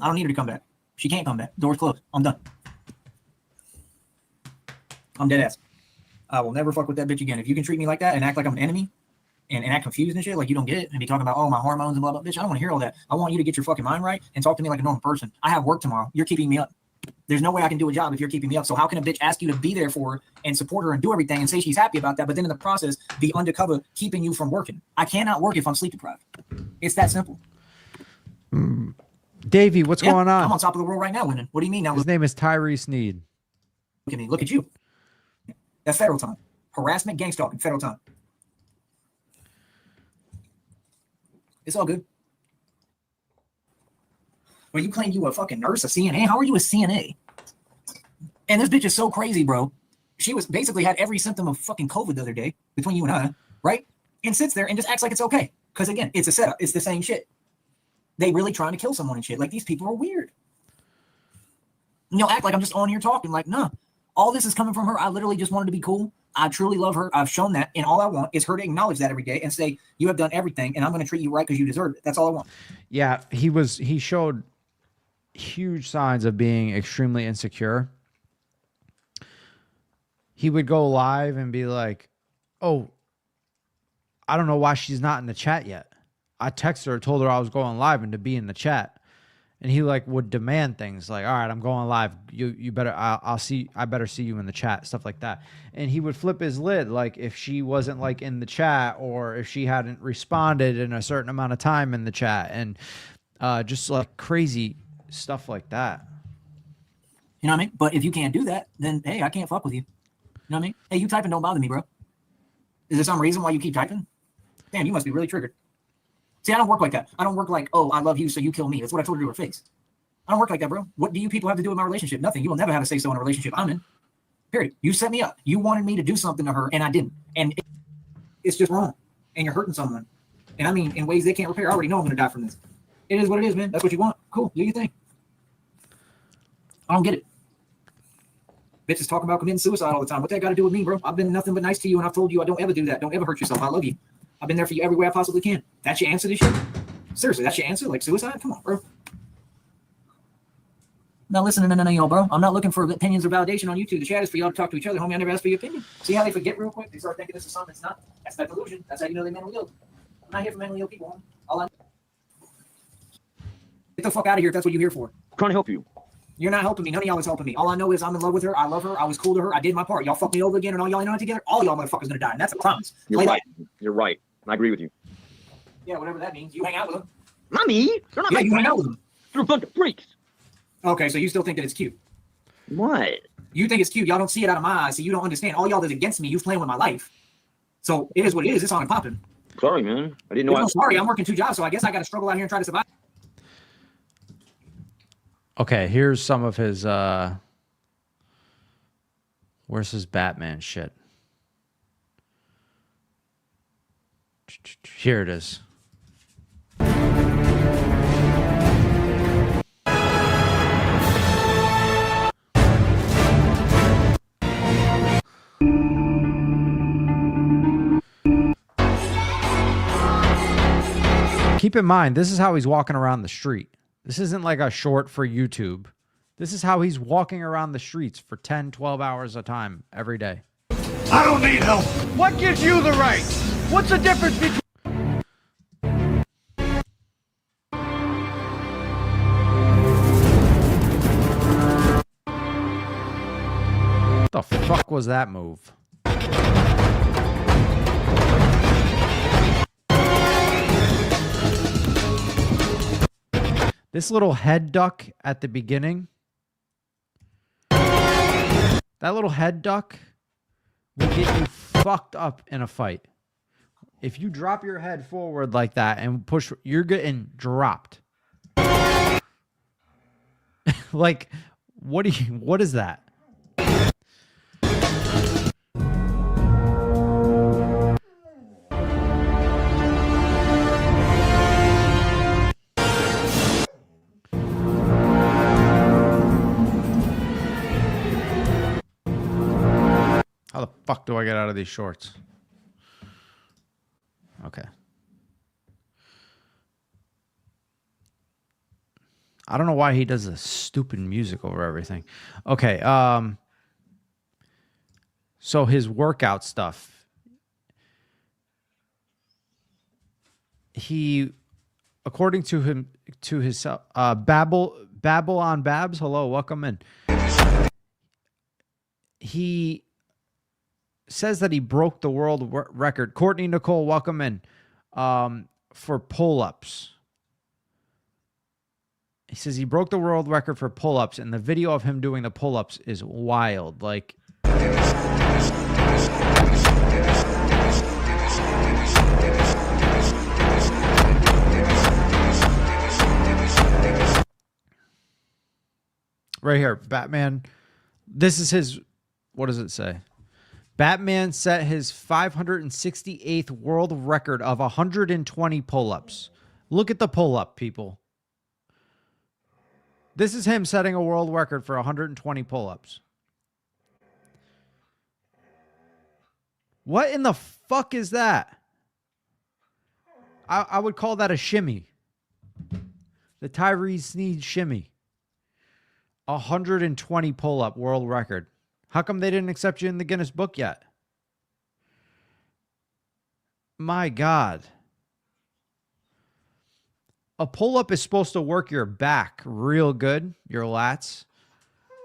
I don't need her to come back. She can't come back. Door's closed. I'm done. I'm dead ass. I will never fuck with that bitch again. If you can treat me like that and act like I'm an enemy and act confused and shit, like you don't get it, and be talking about, oh, my hormones and blah, blah, bitch, I don't want to hear all that. I want you to get your fucking mind right and talk to me like a normal person. I have work tomorrow. You're keeping me up. There's no way I can do a job if you're keeping me up. So how can a bitch ask you to be there for her and support her and do everything and say she's happy about that, but then in the process be undercover keeping you from working? I cannot work if I'm sleep deprived. It's that simple. Davey, what's going on? I'm on top of the world right now winning. What do you mean now? His name is Tyrie Sneed. Look at me. Look at you. That's federal time. Harassment, gang stalking, federal time. It's all good. Well, you claim you a fucking nurse, a CNA. How are you a CNA? And this bitch is so crazy, bro. She was basically had every symptom of fucking COVID the other day between you and I, right? And sits there and just acts like it's okay. Because again, it's a setup. It's the same shit. They really trying to kill someone and shit. Like, these people are weird. And you'll act like I'm just on here talking. Like, nah. All this is coming from her. I literally just wanted to be cool. I truly love her. I've shown that. And all I want is her to acknowledge that every day and say, you have done everything, and I'm going to treat you right because you deserve it. That's all I want. Yeah, he showed huge signs of being extremely insecure. He would go live and be like, oh, I don't know why she's not in the chat yet. I texted her, told her I was going live and to be in the chat. And he like would demand things like, all right, I'm going live. You better, I better see you in the chat, stuff like that. And he would flip his lid. Like if she wasn't like in the chat or if she hadn't responded in a certain amount of time in the chat, and just like crazy stuff like that. You know what I mean? But if you can't do that, then hey, I can't fuck with you. You know what I mean? Hey, you typing don't bother me, bro. Is there some reason why you keep typing? Damn, you must be really triggered. See, I don't work like that. I don't work like, oh, I love you, so you kill me. That's what I told her to her face. I don't work like that, bro. What do you people have to do with my relationship? Nothing. You will never have a say-so in a relationship I'm in. Period. You set me up. You wanted me to do something to her, and I didn't. And it's just wrong. And you're hurting someone. And I mean, in ways they can't repair. I already know I'm going to die from this. It is what it is, man. That's what you want. Cool. Do your thing. I don't get it. Bitches talking about committing suicide all the time. What that got to do with me, bro? I've been nothing but nice to you, and I've told you I don't ever do that. Don't ever hurt yourself. I love you. I've been there for you every way I possibly can. That's your answer to shit? Seriously, that's your answer? Like suicide? Come on, bro. I'm not listening to none of y'all, bro. I'm not looking for opinions or validation on YouTube. The chat is for y'all to talk to each other. Homie, I never asked for your opinion. See how they forget real quick? They start thinking this is something it's not. That's that delusion. That's how you know they mentally ill. I'm not here for mentally ill people, homie. All I get the fuck out of here if that's what you're here for. I'm trying to help you. You're not helping me. None of y'all is helping me. All I know is I'm in love with her. I love her. I was cool to her. I did my part. Y'all fucked me over again, and all y'all ain't on it together. All y'all motherfuckers gonna die, and that's a promise. You're right. You're right. I agree with you. Yeah, whatever that means. You hang out with them. Not me. They're not you hang out with them. They're a bunch of freaks. Okay, so you still think that it's cute? What? You think it's cute. Y'all don't see it out of my eyes, so you don't understand. All y'all is against me. You playing with my life. So it is what it is. It's on and popping. Sorry, man. I didn't know. No, sorry. I'm working 2 jobs, so I guess I got to struggle out here and try to survive. Okay, here's some of his where's his Batman shit? Here it is. Keep in mind, this is how he's walking around the street. This isn't like a short for YouTube. This is how he's walking around the streets for 10, 12 hours a time every day. I don't need help. What gives you the right? What's the difference between... What the fuck was that move? This little head duck at the beginning, that little head duck will get you fucked up in a fight. If you drop your head forward like that and push, you're getting dropped. Like, what is that? How the fuck do I get out of these shorts? Okay. I don't know why he does this stupid music over everything. Okay. So his workout stuff. He, according to him, to his Babble on Babs. Hello, welcome in. He says that he broke the world record. Courtney Nicole, welcome in. For pull-ups. He says he broke the world record for pull-ups, and the video of him doing the pull-ups is wild. Like, right here, Batman. This is his, what does it say? Batman set his 568th world record of 120 pull-ups. Look at the pull-up, people. This is him setting a world record for 120 pull-ups. What in the fuck is that? I would call that a shimmy. The Tyrie Sneed shimmy. 120 pull-up world record. How come they didn't accept you in the Guinness Book yet? My God. A pull-up is supposed to work your back real good, your lats.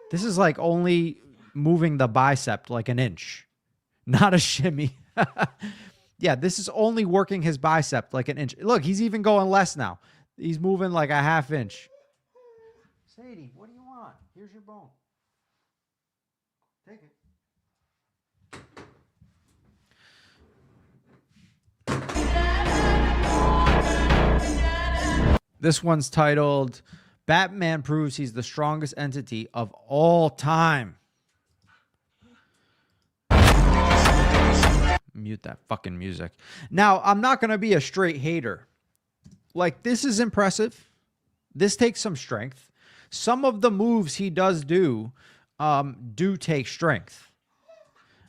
This is like only moving the bicep like an inch, not a shimmy. Yeah, this is only working his bicep like an inch. Look, he's even going less now. He's moving like a half inch. Sadie, what do you want? Here's your bone. Take it. This one's titled, Batman Proves He's the Strongest Entity of All Time. Mute that fucking music. Now, I'm not going to be a straight hater. Like, this is impressive. This takes some strength. Some of the moves he does do take strength.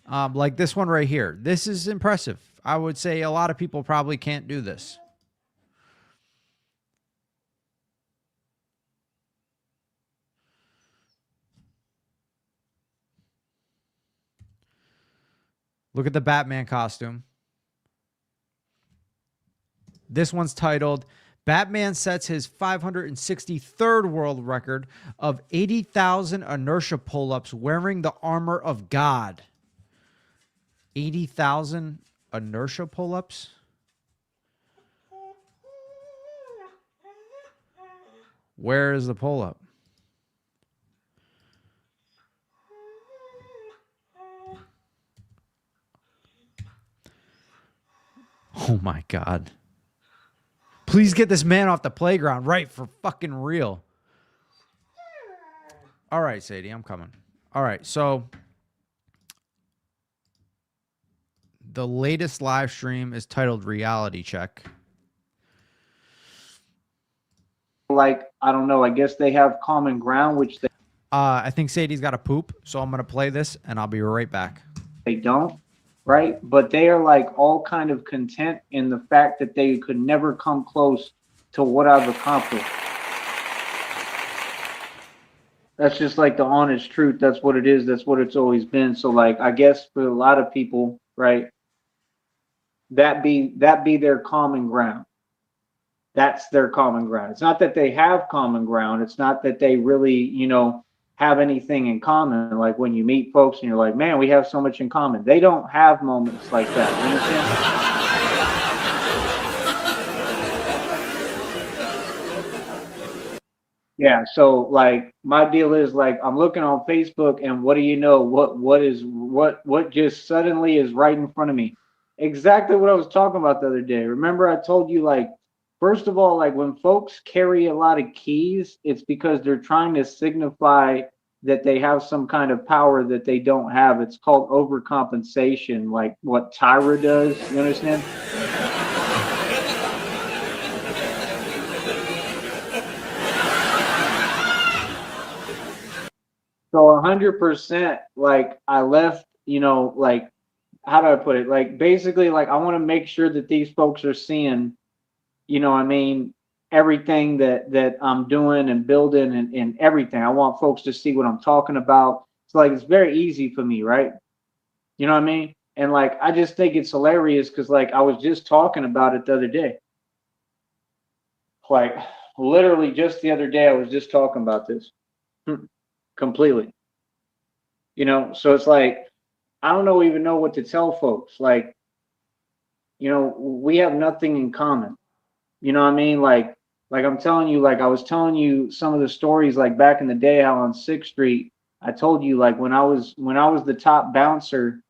Like this one right here. This is impressive. I would say a lot of people probably can't do this. Look at the Batman costume. This one's titled, Batman sets his 563rd world record of 80,000 inertia pull-ups wearing the armor of God. 80,000 inertia pull-ups? Where is the pull-up? Oh my God. Please get this man off the playground, right? For fucking real. All right, Sadie, I'm coming. All right, so the latest live stream is titled Reality Check. Like, I don't know, I guess they have common ground, which I think Sadie's got to poop, so I'm going to play this, and I'll be right back. they don't, right? But they are like all kind of content in the fact that they could never come close to what I've accomplished. That's just like the honest truth. That's what it is. That's what it's always been. So like, I guess for a lot of people, right, that be their common ground. That's their common ground. It's not that they have common ground. It's not that they really, you know, have anything in common. Like when you meet folks and you're like, man, we have so much in common. They don't have moments like that. You understand? Yeah, so like my deal is like I'm looking on Facebook and what do you know what just suddenly is right in front of me. Exactly what I was talking about the other day. Remember I told you, like, first of all, like when folks carry a lot of keys, it's because they're trying to signify that they have some kind of power that they don't have. It's called overcompensation, like what Tyrie does. You understand? So 100%, like I left, you know, like, how do I put it? Like, basically, like I want to make sure that these folks are seeing, you know what I mean, everything that I'm doing and building and everything. I want folks to see what I'm talking about. So like, it's very easy for me, right? You know what I mean? And like, I just think it's hilarious because like I was just talking about it the other day. Like literally just the other day, I was just talking about this completely. You know, so it's like I don't know even know what to tell folks. Like, you know, we have nothing in common. You know what I mean? Like I'm telling you, like I was telling you some of the stories like back in the day how on 6th Street, I told you like when I was the top bouncer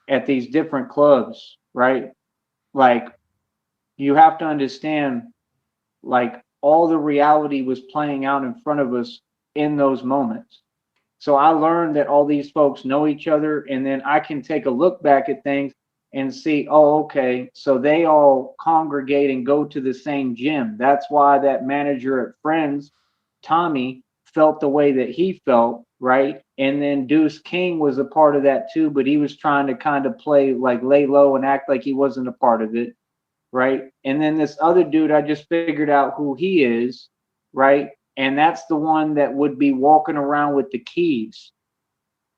at these different clubs, right? Like you have to understand like all the reality was playing out in front of us in those moments. So I learned that all these folks know each other, and then I can take a look back at things and see, oh, okay, so they all congregate and go to the same gym. That's why that manager at Friends, Tommy, felt the way that he felt, right? And then Deuce King was a part of that too, but he was trying to kind of play like lay low and act like he wasn't a part of it, right? And then this other dude, I just figured out who he is, right? And that's the one that would be walking around with the keys.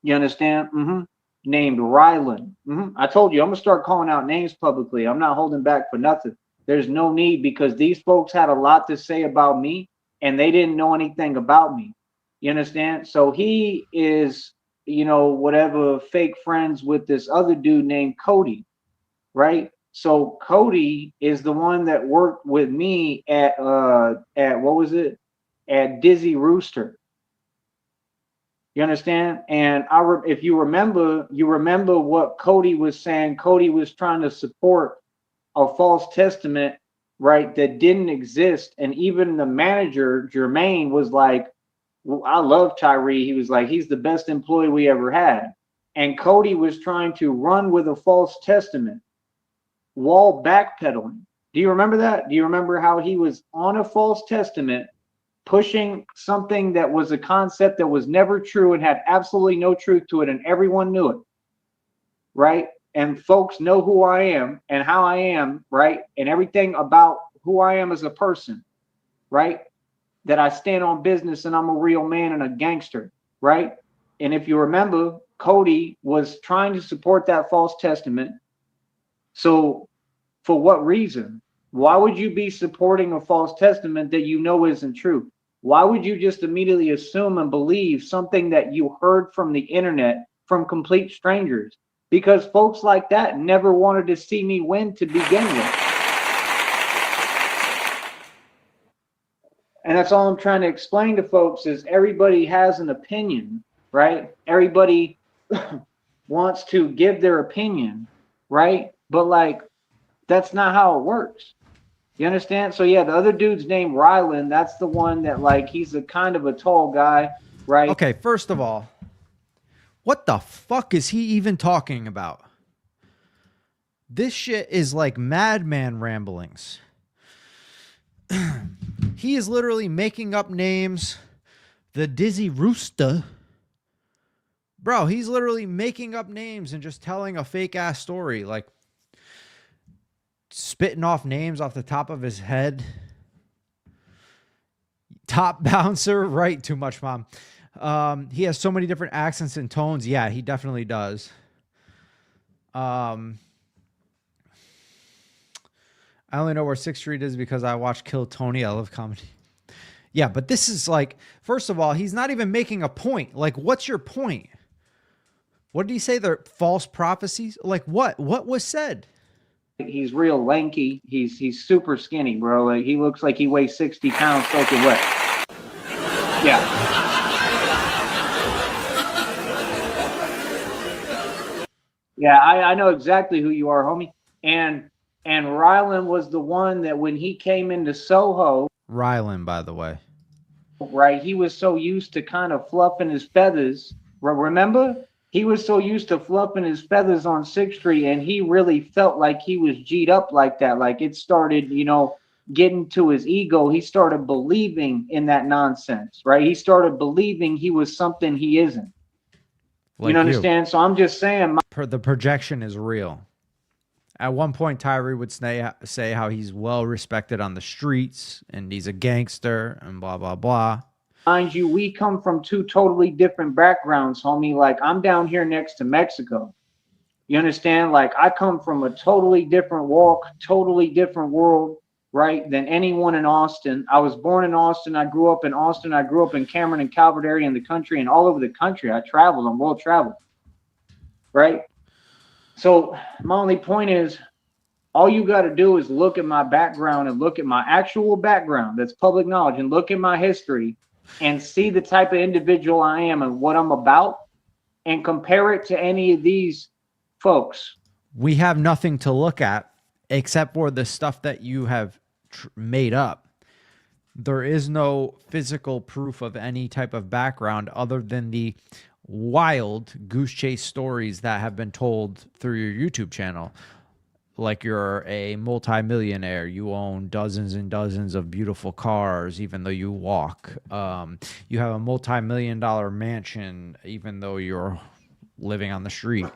You understand? Named Rylan. I told you, I'm going to start calling out names publicly. I'm not holding back for nothing. There's no need because these folks had a lot to say about me and they didn't know anything about me. You understand? So he is, you know, whatever fake friends with this other dude named Cody, right? So Cody is the one that worked with me at what was it? At Dizzy Rooster. You understand? And if you remember what Cody was saying. Cody was trying to support a false testament, right? That didn't exist. And even the manager, Jermaine, was like, well, I love Tyrie. He was like, he's the best employee we ever had. And Cody was trying to run with a false testament while backpedaling. Do you remember that? Do you remember how he was on a false testament pushing something that was a concept that was never true and had absolutely no truth to it, and everyone knew it, right? And folks know who I am and how I am, right? And everything about who I am as a person, right? That I stand on business and I'm a real man and a gangster, right? And if you remember, Cody was trying to support that false testament. So for what reason? Why would you be supporting a false testament that you know isn't true? Why would you just immediately assume and believe something that you heard from the internet from complete strangers? Because folks like that never wanted to see me win to begin with. And that's all I'm trying to explain to folks is everybody has an opinion, right? Everybody wants to give their opinion, right? But like, that's not how it works. You understand? So yeah, the other dude's named Rylan. That's the one that like he's a kind of a tall guy, right? Okay, first of all, what the fuck is he even talking about? This shit is like madman ramblings. He is literally making up names. The Dizzy Rooster. Bro, he's literally making up names and just telling a fake ass story. Like, spitting off names off the top of his head. Top bouncer, right? Too much, Mom. He has so many different accents and tones. Yeah, he definitely does. I only know where 6th Street is because I watch Kill Tony. I love comedy. Yeah, but this is like, first of all, he's not even making a point. Like, what's your point? What did he say? They're false prophecies? Like what? What was said? He's real lanky. He's super skinny, bro. Like he looks like he weighs 60 pounds soaking wet. Yeah. Yeah, I know exactly who you are, homie. And Rylan was the one that when he came into Soho. Rylan, by the way. Right, he was so used to kind of fluffing his feathers. Remember? He was so used to fluffing his feathers on 6th Street, and he really felt like he was G'd up like that. Like it started, you know, getting to his ego. He started believing in that nonsense, right? He started believing he was something he isn't. Like you understand? So I'm just saying. The projection is real. At one point, Tyrie would say how he's well respected on the streets, and he's a gangster, and blah, blah, blah. Mind you, we come from two totally different backgrounds, homie. Like, I'm down here next to Mexico. You understand? Like, I come from a totally different walk, totally different world, right, than anyone in Austin. I was born in Austin. I grew up in Austin. I grew up in Cameron and Calvert area in the country and all over the country. I traveled. I'm well traveled, right? So my only point is, all you got to do is look at my background and look at my actual background that's public knowledge and look at my history and see the type of individual I am and what I'm about and compare it to any of these folks. We have nothing to look at except for the stuff that you have made up. There is no physical proof of any type of background other than the wild goose chase stories that have been told through your YouTube channel. Like, you're a multimillionaire, you own dozens and dozens of beautiful cars, even though you walk. You have a multi-million-dollar mansion, even though you're living on the street.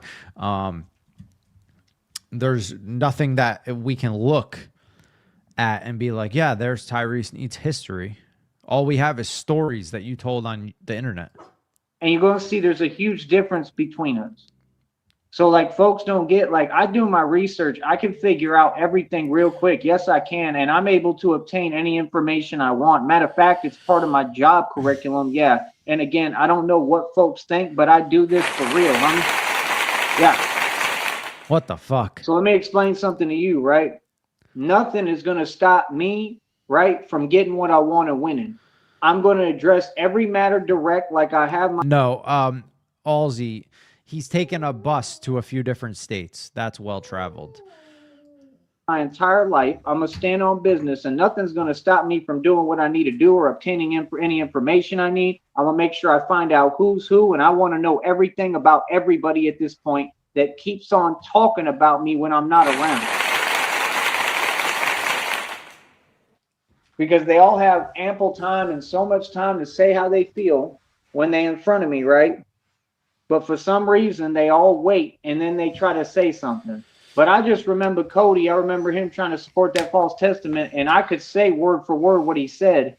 There's nothing that we can look at and be like, yeah, there's Tyrie Sneed's history. All we have is stories that you told on the internet. And you're going to see there's a huge difference between us. So, like, folks don't get, like, I do my research. I can figure out everything real quick. Yes, I can. And I'm able to obtain any information I want. Matter of fact, it's part of my job curriculum. Yeah. And again, I don't know what folks think, but I do this for real, homie. Yeah. What the fuck? So let me explain something to you, right? Nothing is going to stop me, right, from getting what I want and winning. I'm going to address every matter direct like I have my... No, Halsey, he's taken a bus to a few different states. That's well-traveled. My entire life, I'm going to stand on business, and nothing's going to stop me from doing what I need to do or obtaining any information I need. I'm going to make sure I find out who's who, and I want to know everything about everybody at this point that keeps on talking about me when I'm not around. Because they all have ample time and so much time to say how they feel when they're in front of me, right? But for some reason, they all wait, and then they try to say something. But I just remember Cody. I remember him trying to support that false testament, and I could say word for word what he said,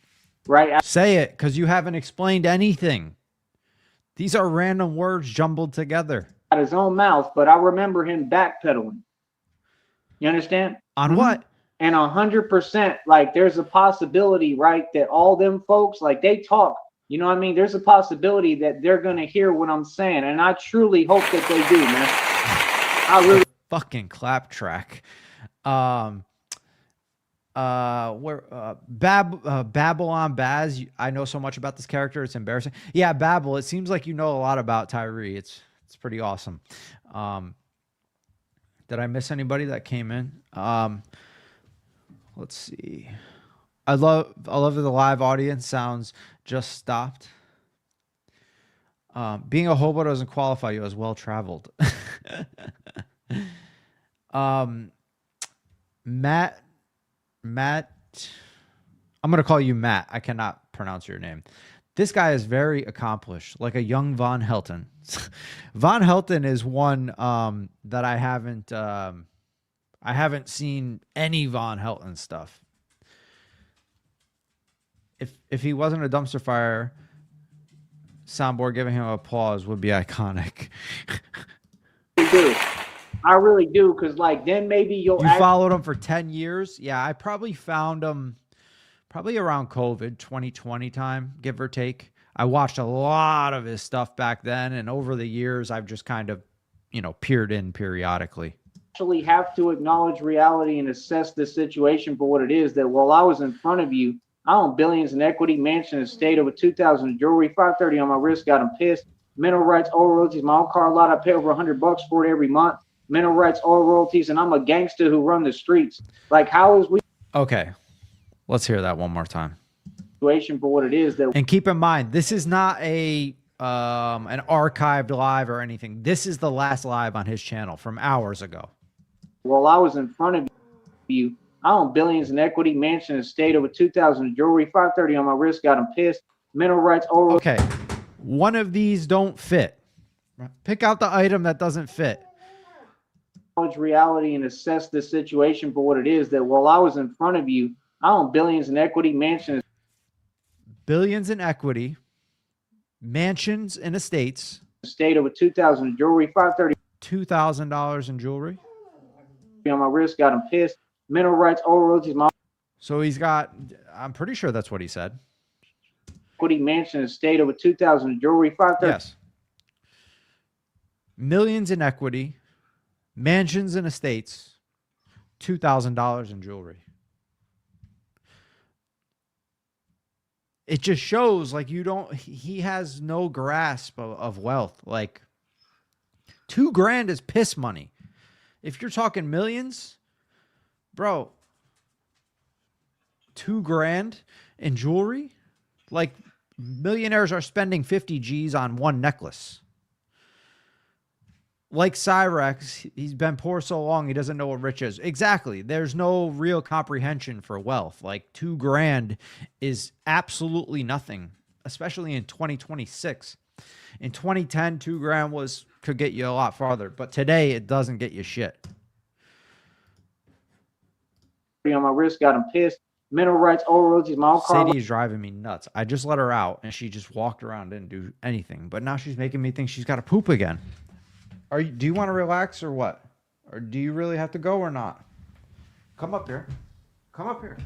right? Say it, because you haven't explained anything. These are random words jumbled together. Out his own mouth, but I remember him backpedaling. You understand? On what? And 100%, like, there's a possibility, right, that all them folks, like, they talk. You know what I mean? There's a possibility that they're going to hear what I'm saying. And I truly hope that they do, man. I really... Fucking claptrack. Babble on Baz. I know so much about this character. It's embarrassing. Yeah, Babble. It seems like you know a lot about Tyrie. It's pretty awesome. Did I miss anybody that came in? Let's see. I love that the live audience sounds just stopped. Being a hobo doesn't qualify you as well-traveled. Matt, I'm going to call you Matt. I cannot pronounce your name. This guy is very accomplished, like a young Von Helton. Von Helton is one that I haven't seen any Von Helton stuff. If he wasn't a dumpster fire, soundboard giving him applause would be iconic. I really do, because, like, then maybe you'll... You followed him for 10 years? Yeah, I probably found him probably around COVID, 2020 time, give or take. I watched a lot of his stuff back then, and over the years, I've just kind of, peered in periodically. Actually have to acknowledge reality and assess the situation for what it is, that while I was in front of you, I own billions in equity, mansion, estate, over 2,000 in jewelry, 530 on my wrist, got them pissed. Mineral rights, oil royalties, my own car lot, I pay over $100 for it every month. Mineral rights, oil royalties, and I'm a gangster who run the streets. Like, how is we... Okay, let's hear that one more time. Situation for what it is that... And keep in mind, this is not an archived live or anything. This is the last live on his channel from hours ago. While I was in front of you, I own billions in equity, mansion, estate, over 2,000 in jewelry, 530 on my wrist, got them pissed. Mineral rights, oil... Okay, one of these don't fit. Pick out the item that doesn't fit. Reality and assess the situation for what it is, that while I was in front of you, I own billions in equity, mansions. Billions in equity, mansions and estates. Estate over 2,000 in jewelry, 530. $2,000 in jewelry. On my wrist, got him pissed. Mineral rights, oil royalties, my So he's got, I'm pretty sure that's what he said. equity mansion estate over 2,000 in jewelry, 5,000. Yes. Millions in equity, mansions and estates, $2,000 in jewelry. It just shows like he has no grasp of wealth. Like $2,000 is piss money. If you're talking millions, bro, $2,000 in jewelry, like millionaires are spending 50 G's on one necklace. Like Cyrex, he's been poor so long he doesn't know what rich is. Exactly. There's no real comprehension for wealth. Like $2,000 is absolutely nothing, especially in 2026. In 2010, $2,000 could get you a lot farther, but today it doesn't get you shit. On my wrist, got him pissed. Mineral rights, oil royalties, my own car. Sadie is driving me nuts. I just let her out and she just walked around, didn't do anything. But now she's making me think she's got to poop again. Do you want to relax or what? Or do you really have to go or not? Come up here. Come up here.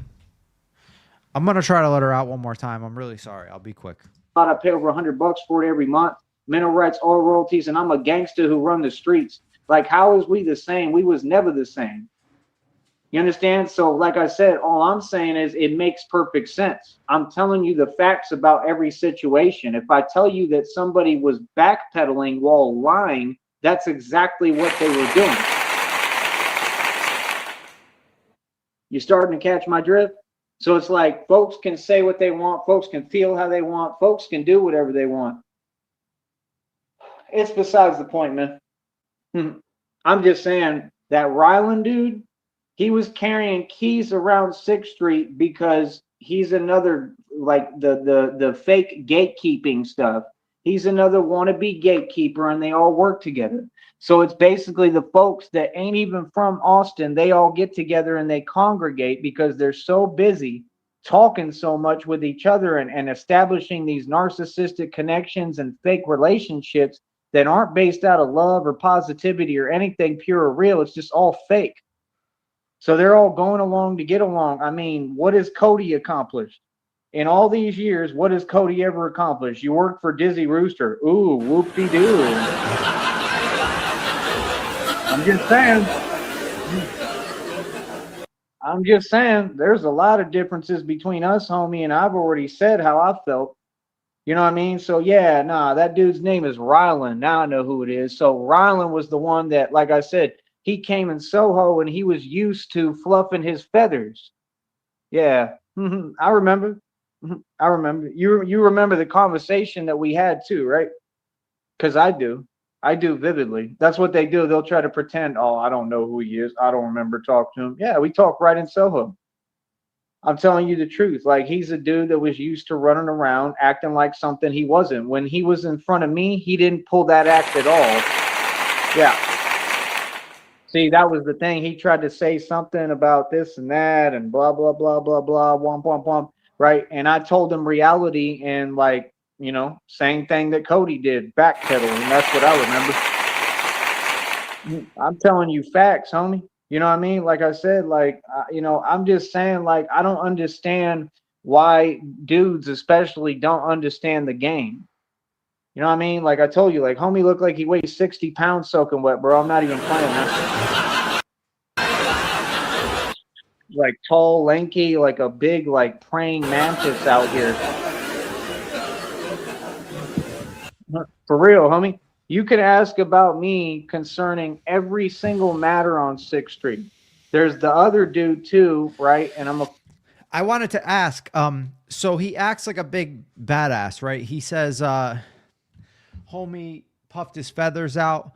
I'm going to try to let her out one more time. I'm really sorry. I'll be quick. I pay over $100 for it every month. Mineral rights, oil royalties, and I'm a gangster who run the streets. Like, how is we the same? We was never the same. You understand? So like I said, all I'm saying is it makes perfect sense. I'm telling you the facts about every situation. If I tell you that somebody was backpedaling while lying, that's exactly what they were doing. You starting to catch my drift? So it's like folks can say what they want. Folks can feel how they want. Folks can do whatever they want. It's besides the point, man. I'm just saying that Ryland dude, he was carrying keys around 6th Street because he's another, like the fake gatekeeping stuff. He's another wannabe gatekeeper, and they all work together. So it's basically the folks that ain't even from Austin. They all get together and they congregate because they're so busy talking so much with each other and establishing these narcissistic connections and fake relationships that aren't based out of love or positivity or anything pure or real. It's just all fake. So they're all going along to get along. I mean, what has Cody accomplished? In all these years, what has Cody ever accomplished? You work for Dizzy Rooster. Ooh, whoop-de-doo. I'm just saying. I'm just saying, there's a lot of differences between us, homie, and I've already said how I felt. You know what I mean? So, yeah, nah, that dude's name is Ryland. Now I know who it is. So Ryland was the one that, like I said, he came in Soho and he was used to fluffing his feathers. Yeah, I remember. I remember. You remember the conversation that we had too, right? Because I do. I do vividly. That's what they do. They'll try to pretend, oh, I don't know who he is. I don't remember talking to him. Yeah, we talk right in Soho. I'm telling you the truth. Like, he's a dude that was used to running around acting like something he wasn't. When he was in front of me, he didn't pull that act at all. Yeah. See, that was the thing. He tried to say something about this and that and blah, blah, blah, blah, blah, womp, womp, womp, right? And I told him reality and, like, you know, same thing that Cody did, backpedaling. That's what I remember. I'm telling you facts, homie. You know what I mean? Like I said, like, you know, I'm just saying, like, I don't understand why dudes especially don't understand the game. You know what I mean? Like I told you, like, homie looked like he weighs 60 pounds soaking wet, bro. I'm not even playing that. Like tall, lanky, like a big, like praying mantis out here. For real, homie. You can ask about me concerning every single matter on 6th Street. There's the other dude too, right? And I wanted to ask, so he acts like a big badass, right? He says, homie puffed his feathers out.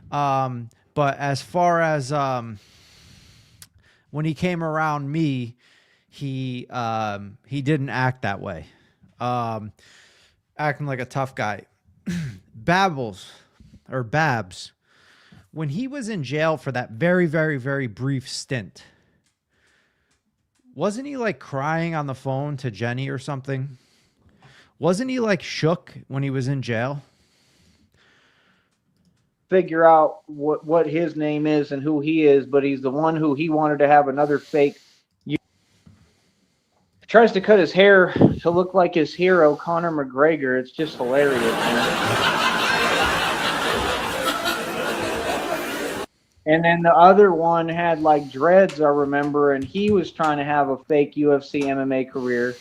But as far as when he came around me, he didn't act that way. Acting like a tough guy. Babs, when he was in jail for that very, very, very brief stint, wasn't he like crying on the phone to Jenny or something? Wasn't he like shook when he was in jail? figure out what his name is and who he is, but he's the one who he wanted to have another fake. Tries to cut his hair to look like his hero, Conor McGregor. It's just hilarious, man. And then the other one had like dreads, I remember, and he was trying to have a fake UFC MMA career.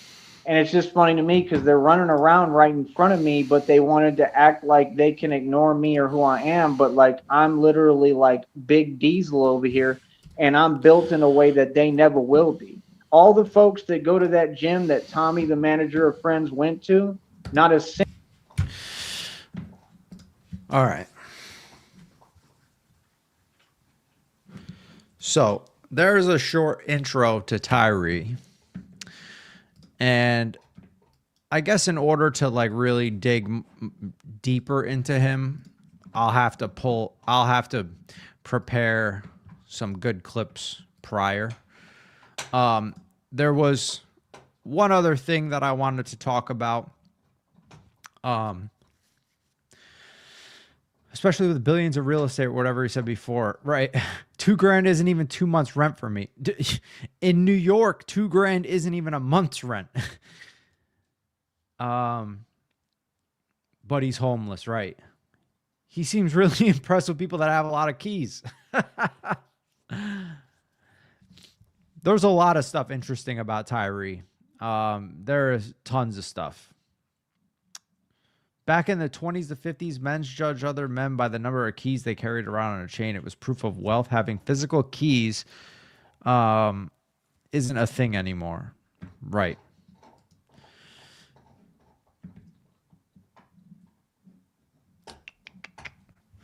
And it's just funny to me because they're running around right in front of me, but they wanted to act like they can ignore me or who I am. But like I'm literally like Big Diesel over here, and I'm built in a way that they never will be. All the folks that go to that gym that Tommy, the manager of Friends, went to, not a single. All right. So there's a short intro to Tyrie. And I guess in order to like really dig deeper into him, I'll have to prepare some good clips prior. There was one other thing that I wanted to talk about. Especially with billions of real estate or whatever he said before, right? $2,000 isn't even 2 months rent for me. In New York, $2,000 isn't even a month's rent. But he's homeless, right? He seems really impressed with people that have a lot of keys. There's a lot of stuff interesting about Tyrie. There is tons of stuff. Back in the 20s to 50s, men judged other men by the number of keys they carried around on a chain. It was proof of wealth. Having physical keys isn't a thing anymore. Right.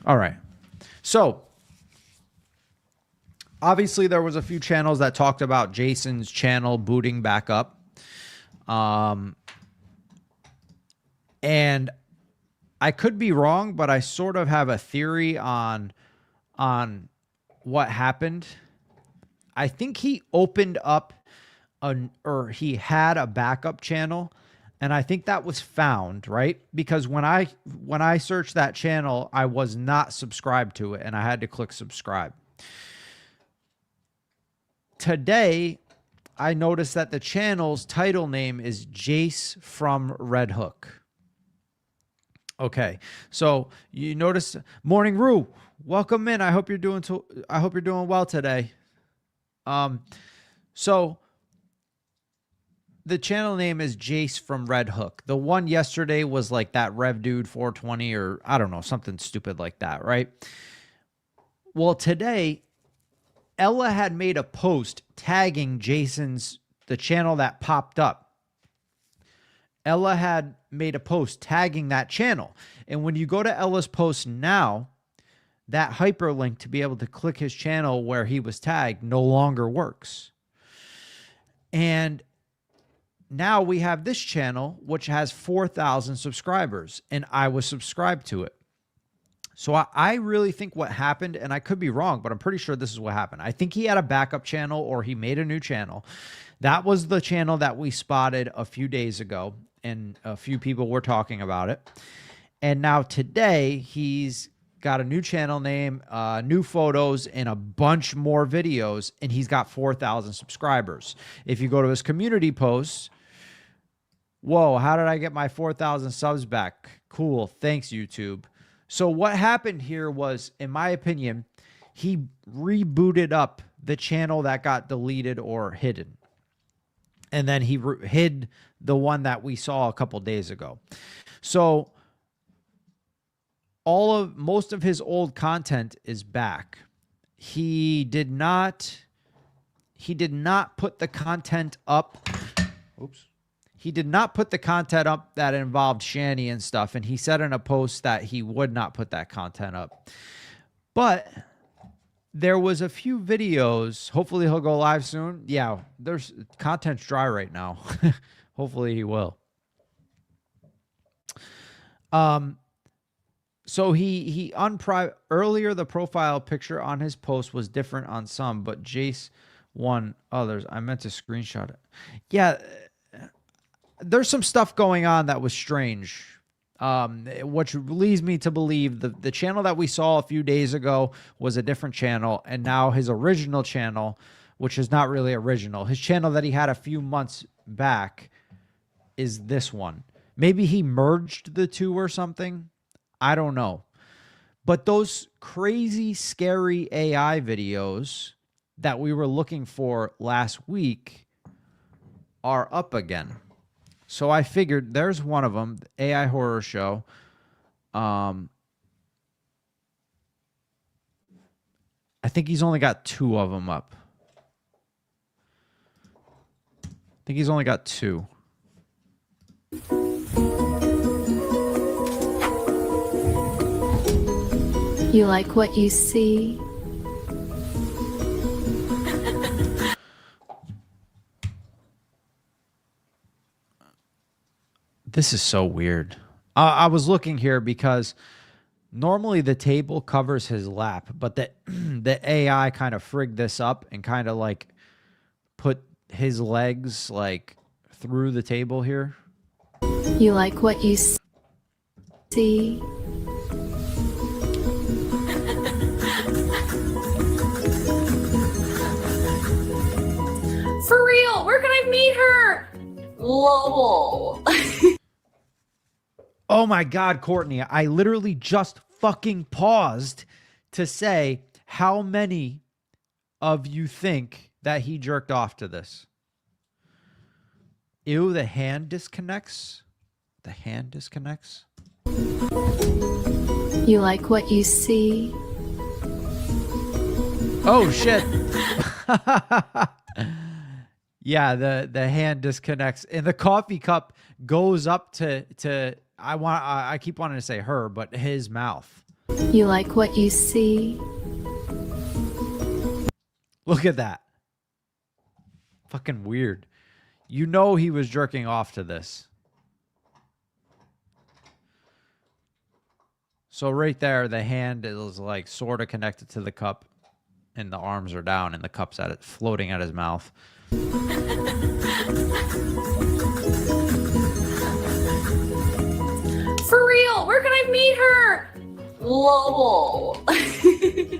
All right. So, obviously, there was a few channels that talked about Jason's channel booting back up. And I could be wrong, but I sort of have a theory on what happened. I think he opened up or he had a backup channel, and I think that was found, right? Because when I searched that channel, I was not subscribed to it, and I had to click subscribe. Today, I noticed that the channel's title name is Jace from Red Hook. Okay, so you notice, Morning Rue, welcome in. I hope you're doing well today. So the channel name is Jace from Red Hook. The one yesterday was like that Rev Dude 420 or I don't know, something stupid like that, right? Well, today Ella had made a post tagging the channel that popped up. Ella had made a post tagging that channel. And when you go to Ella's post now, that hyperlink to be able to click his channel where he was tagged no longer works. And now we have this channel, which has 4,000 subscribers, and I was subscribed to it. So I really think what happened, and I could be wrong, but I'm pretty sure this is what happened. I think he had a backup channel or he made a new channel. That was the channel that we spotted a few days ago, and a few people were talking about it. And now today, he's got a new channel name, new photos, and a bunch more videos, and he's got 4,000 subscribers. If you go to his community posts, whoa, how did I get my 4,000 subs back? Cool, thanks, YouTube. So what happened here was, in my opinion, he rebooted up the channel that got deleted or hidden. And then he hid the one that we saw a couple days ago. So most of his old content is back. He did not put the content up. Oops. He did not put the content up that involved Shani and stuff, and he said in a post that he would not put that content up. But there was a few videos. Hopefully he'll go live soon. Yeah, there's content's dry right now. Hopefully he will. So he earlier the profile picture on his post was different on some, but Jace won others. I meant to screenshot it. Yeah, there's some stuff going on that was strange. which leads me to believe the channel that we saw a few days ago was a different channel, and now his original channel, which is not really original, his channel that he had a few months back is this one. Maybe he merged the two or something. I don't know. But those crazy, scary AI videos that we were looking for last week are up again. So I figured there's one of them, the AI horror show. I think he's only got 2 of them up. I think he's only got 2. You like what you see? This is so weird. I was looking here because normally the table covers his lap, but the AI kind of frigged this up and kind of like put his legs like through the table here. You like what you see? For real, where can I meet her? Lol. Oh my God, Courtney, I literally just fucking paused to say how many of you think that he jerked off to this. Ew, the hand disconnects. The hand disconnects. You like what you see? Oh shit. Yeah, the hand disconnects and the coffee cup goes up to I keep wanting to say her, but his mouth. You like what you see? Look at that. Fucking weird. You know he was jerking off to this. So right there, the hand is like sort of connected to the cup and the arms are down and the cup's at it floating at his mouth. For real, where can I meet her? Lol.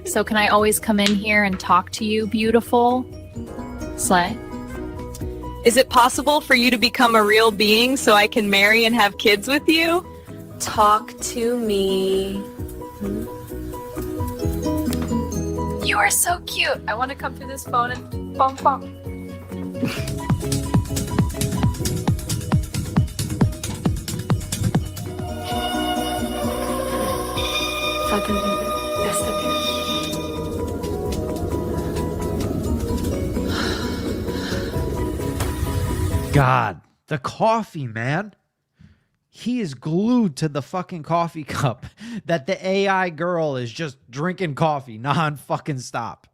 So can I always come in here and talk to you, beautiful? Slay. Is it possible for you to become a real being so I can marry and have kids with you? Talk to me. You are so cute. I want to come through this phone and bump bump. Fucking best of you. God, the coffee, man. He is glued to the fucking coffee cup that the AI girl is just drinking coffee non-fucking stop.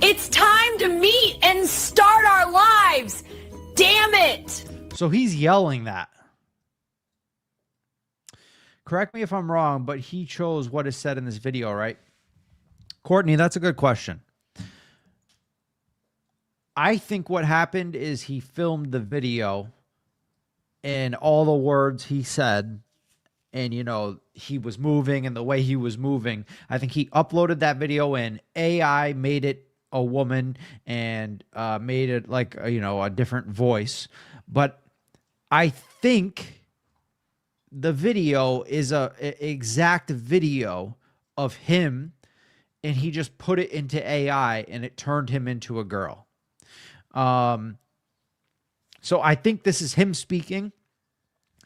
It's time to meet and start our lives. Damn it. So he's yelling that. Correct me if I'm wrong, but he chose what is said in this video, right? Courtney, that's a good question. I think what happened is he filmed the video and all the words he said and, you know, he was moving and the way he was moving. I think he uploaded that video in. AI made it a woman and made it like, you know, a different voice. But I think the video is a exact video of him and he just put it into AI and it turned him into a girl. So I think this is him speaking.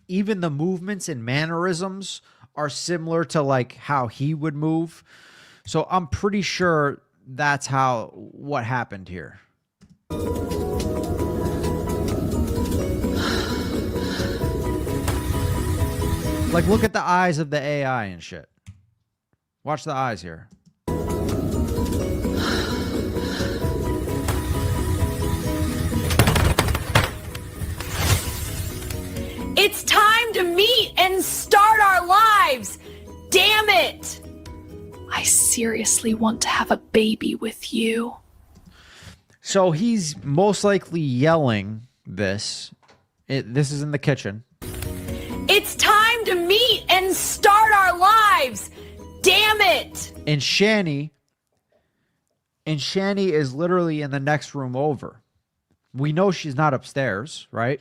Even the movements and mannerisms are similar to like how he would move. So I'm pretty sure that's what happened here. Like, look at the eyes of the AI and shit. Watch the eyes here. It's time to meet and start our lives. Damn it. I seriously want to have a baby with you. So he's most likely yelling this This is in the kitchen. It's time to meet and start our lives. Damn it. And Shani is literally in the next room over. We know she's not upstairs, right?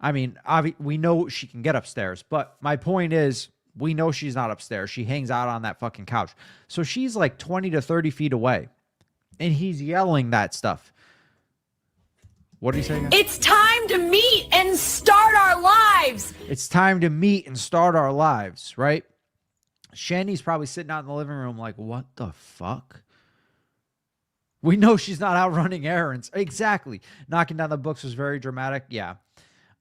I mean, we know she can get upstairs, but my point is, we know she's not upstairs. She hangs out on that fucking couch. So she's like 20 to 30 feet away, and he's yelling that stuff. What did he say again? It's time to meet and start our lives. It's time to meet and start our lives, right? Shani's probably sitting out in the living room like, what the fuck? We know she's not out running errands. Exactly. Knocking down the books was very dramatic. Yeah.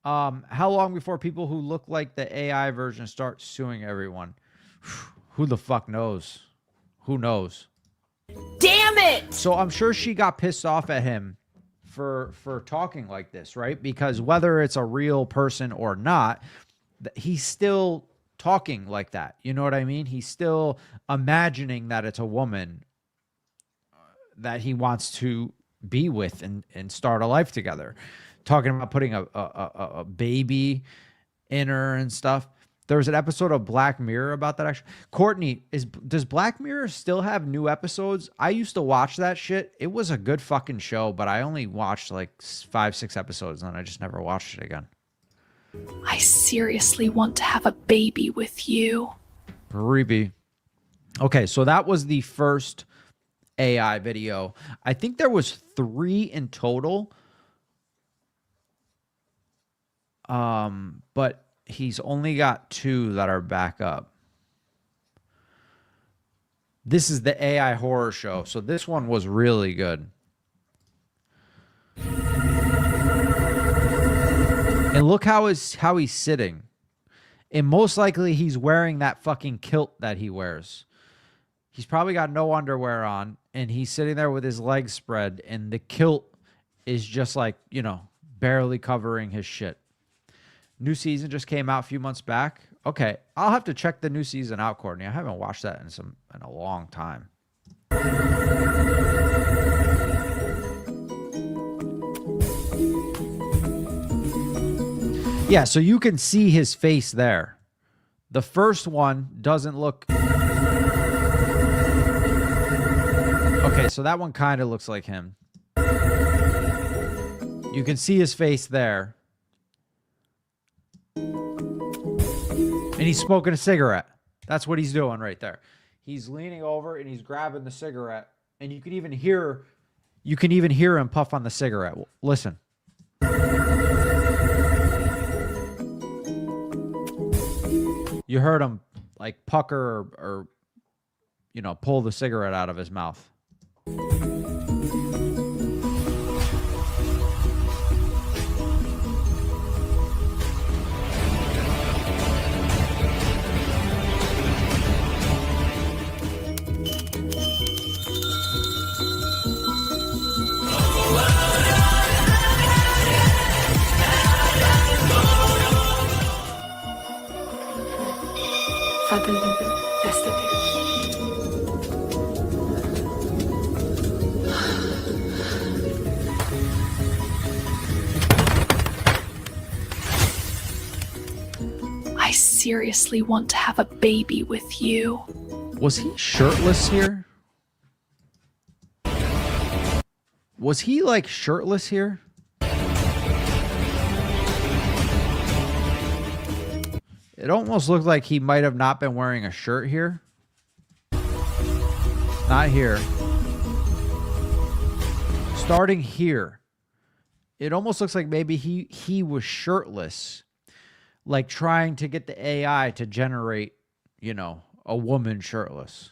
How long before people who look like the AI version start suing everyone? Who the fuck knows? Who knows? Damn it! So I'm sure she got pissed off at him for talking like this, right? Because whether it's a real person or not, he's still talking like that. You know what I mean? He's still imagining that it's a woman that he wants to be with and start a life together. Talking about putting a baby in her and stuff. There was an episode of Black Mirror about that, actually. Courtney, does Black Mirror still have new episodes? I used to watch that shit. It was a good fucking show, but I only watched like 5-6 episodes, and then I just never watched it again. I seriously want to have a baby with you. Creepy. Okay, so that was the first AI video. I think there was 3 in total. But he's only got 2 that are back up. This is the AI horror show. So this one was really good. And look how he's sitting. And most likely he's wearing that fucking kilt that he wears. He's probably got no underwear on, and he's sitting there with his legs spread, and the kilt is just like, you know, barely covering his shit. New season just came out a few months back. Okay, I'll have to check the new season out, Courtney. I haven't watched that in a long time. Yeah, so you can see his face there. The first one doesn't look... Okay, so that one kind of looks like him. You can see his face there. And he's smoking a cigarette. That's what he's doing right there. He's leaning over and he's grabbing the cigarette. And you can even hear him puff on the cigarette. Listen. You heard him like pucker or you know, pull the cigarette out of his mouth. I seriously want to have a baby with you. Was he shirtless here? Was he like shirtless here? It almost looked like he might have not been wearing a shirt here. Not here. Starting here. It almost looks like maybe he was shirtless. Like trying to get the AI to generate, you know, a woman shirtless.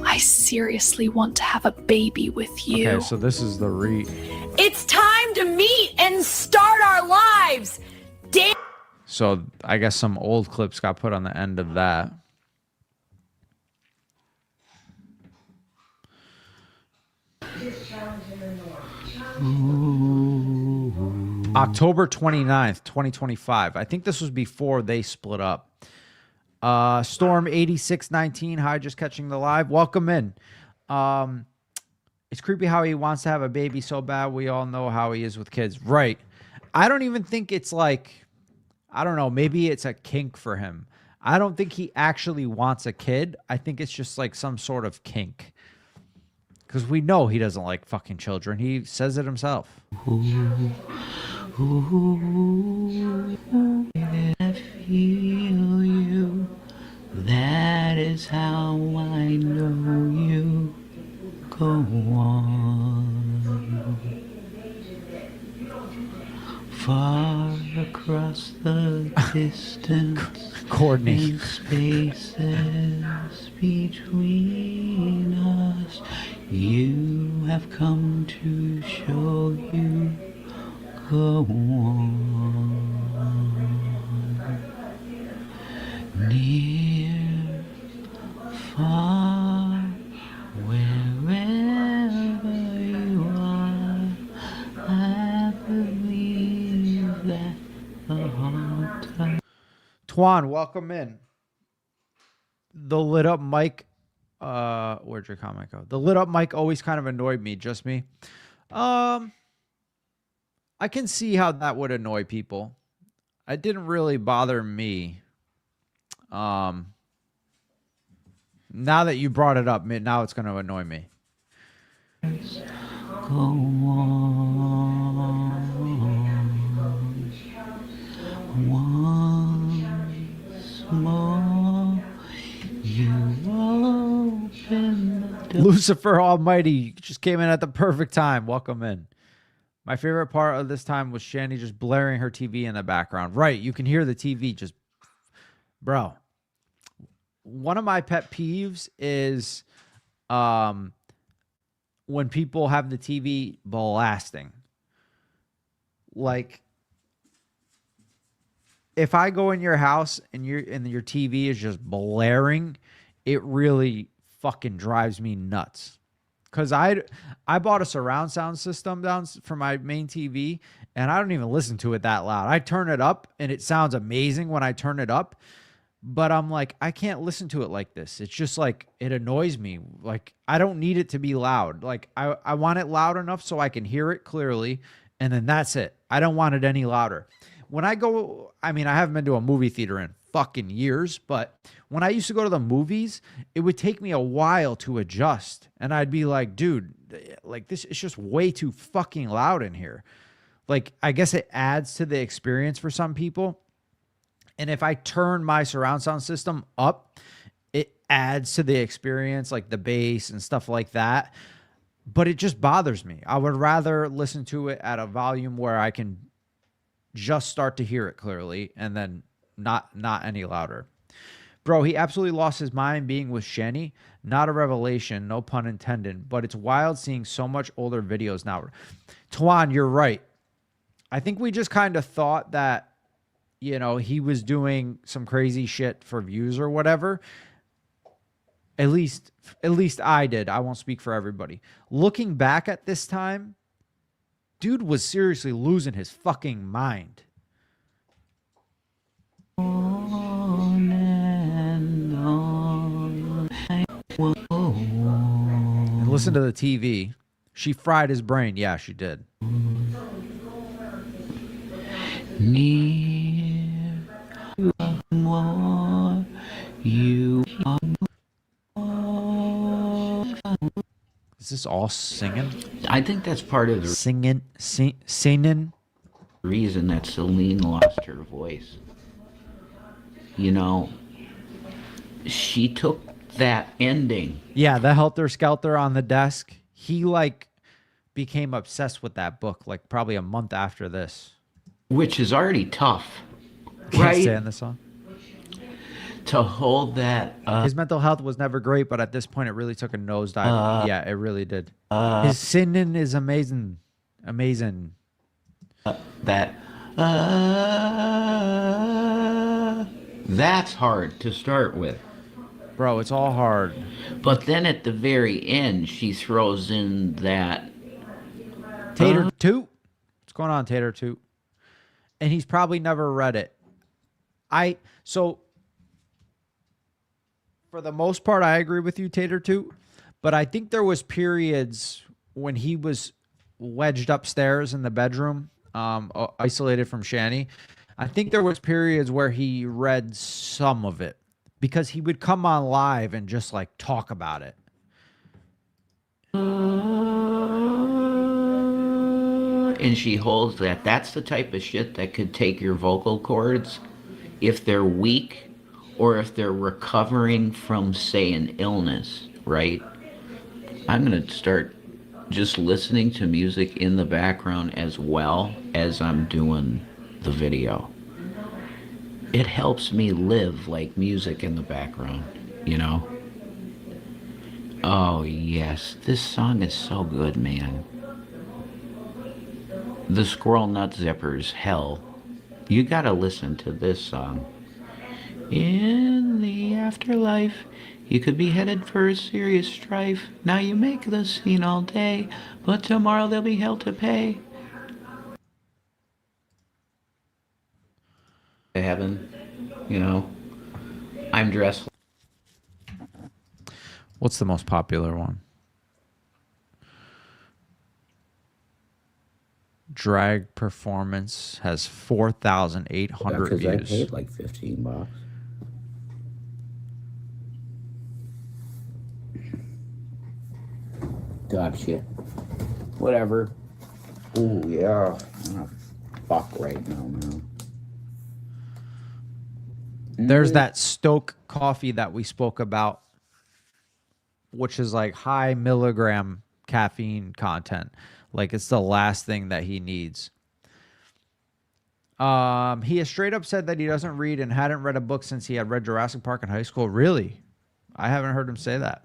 I seriously want to have a baby with you. Okay, so this is the It's time time to meet and start our lives. Damn. So I guess some old clips got put on the end of that. October 29th, 2025. I think this was before they split up. Storm 8619. Hi, just catching the live. Welcome in. It's creepy how he wants to have a baby so bad. We all know how he is with kids. Right. I don't even think it's like, I don't know, maybe it's a kink for him. I don't think he actually wants a kid. I think it's just like some sort of kink. Because we know he doesn't like fucking children. He says it himself. I feel you. That is how I know you. Go on. Far across the distance. Courtney. And spaces between us. You have come to show you. Go on. Near, far, wherever you are, I believe that the heart. Twan, welcome in. The lit up mic. Where'd your comment go? The lit up mic always kind of annoyed me. Just me. I can see how that would annoy people. It didn't really bother me. Now that you brought it up, now it's going to annoy me. Go on. Once more, you open the door. Lucifer Almighty just came in at the perfect time. Welcome in. My favorite part of this time was Shani just blaring her TV in the background. Right, you can hear the TV just... Bro, one of my pet peeves is when people have the TV blasting. Like, if I go in your house and your TV is just blaring, it really fucking drives me nuts. Because I bought a surround sound system down for my main TV, and I don't even listen to it that loud. I turn it up, and it sounds amazing when I turn it up. But I'm like, I can't listen to it like this. It's just like, it annoys me. Like, I don't need it to be loud. Like, I want it loud enough so I can hear it clearly, and then that's it. I don't want it any louder. When I go, I mean, I haven't been to a movie theater in fucking years, but when I used to go to the movies, it would take me a while to adjust. And I'd be like, dude, like, this is just way too fucking loud in here. Like, I guess it adds to the experience for some people. And if I turn my surround sound system up, it adds to the experience, like the bass and stuff like that. But it just bothers me. I would rather listen to it at a volume where I can just start to hear it clearly and then not any louder. Bro, he absolutely lost his mind being with Shani. Not a revelation, no pun intended, but it's wild seeing so much older videos now. Twan, you're right. I think we just kind of thought that, you know, he was doing some crazy shit for views or whatever. At least I did. I won't speak for everybody. Looking back at this time, dude was seriously losing his fucking mind. On and on. And listen to the TV. She fried his brain. Yeah, she did. Near more, you are more. Is this all singing? I think that's part of the singing reason that Celine lost her voice. You know, she took that ending. Yeah, the Helter Skelter on the desk. He like became obsessed with that book like probably a month after this. Which is already tough, Can't right? stand the song. To hold that. His mental health was never great, but at this point, it really took a nosedive. Yeah, it really did. His singing is amazing, amazing. that that's hard to start with. Bro, it's all hard. But then at the very end, she throws in that Tater Toot. What's going on, Tater Toot? And he's probably never read it. So for the most part, I agree with you, Tater Toot. But I think there was periods when he was wedged upstairs in the bedroom, isolated from Shani. I think there was periods where he read some of it because he would come on live and just like talk about it. and she holds that. That's the type of shit that could take your vocal cords if they're weak or if they're recovering from, say, an illness, right? I'm going to start just listening to music in the background as well as I'm doing the video. It helps me live like music in the background, you know? Oh, yes. This song is so good, man. The Squirrel Nut Zippers, hell. You gotta listen to this song. In the afterlife, you could be headed for a serious strife. Now you make the scene all day, but tomorrow there'll be hell to pay. Heaven, you know, I'm dressed. What's the most popular one? Drag performance has 4,800 Because I views. paid like $15. Dog shit. Whatever. Ooh, yeah. I'm gonna fuck right now, man. There's that Stoke coffee that we spoke about, which is like high milligram caffeine content. Like it's the last thing that he needs. He has straight up said that he doesn't read and hadn't read a book since he had read Jurassic Park in high school. Really? I haven't heard him say that.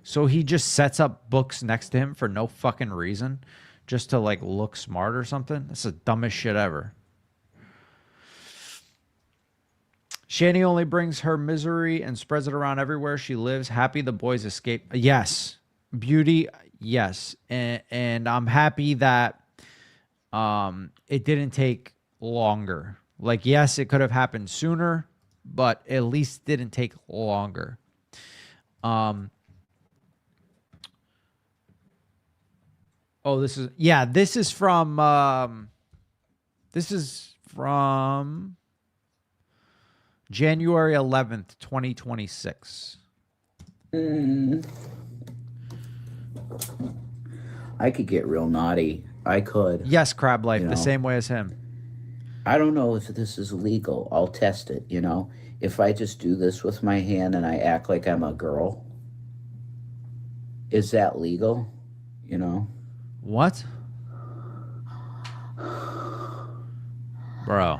So he just sets up books next to him for no fucking reason, just to like look smart or something. That's the dumbest shit ever. Shani only brings her misery and spreads it around everywhere she lives. Happy the boys escape. Yes. Beauty, yes. And I'm happy that it didn't take longer. Like, yes, it could have happened sooner, but at least didn't take longer. Oh, this is from January 11th, 2026. I could get real naughty. I could. Yes, Crab Life, You the know. same way as him. I don't know if this is legal. I'll test it, you know? If I just do this with my hand and I act like I'm a girl, is that legal? You know? What? Bro.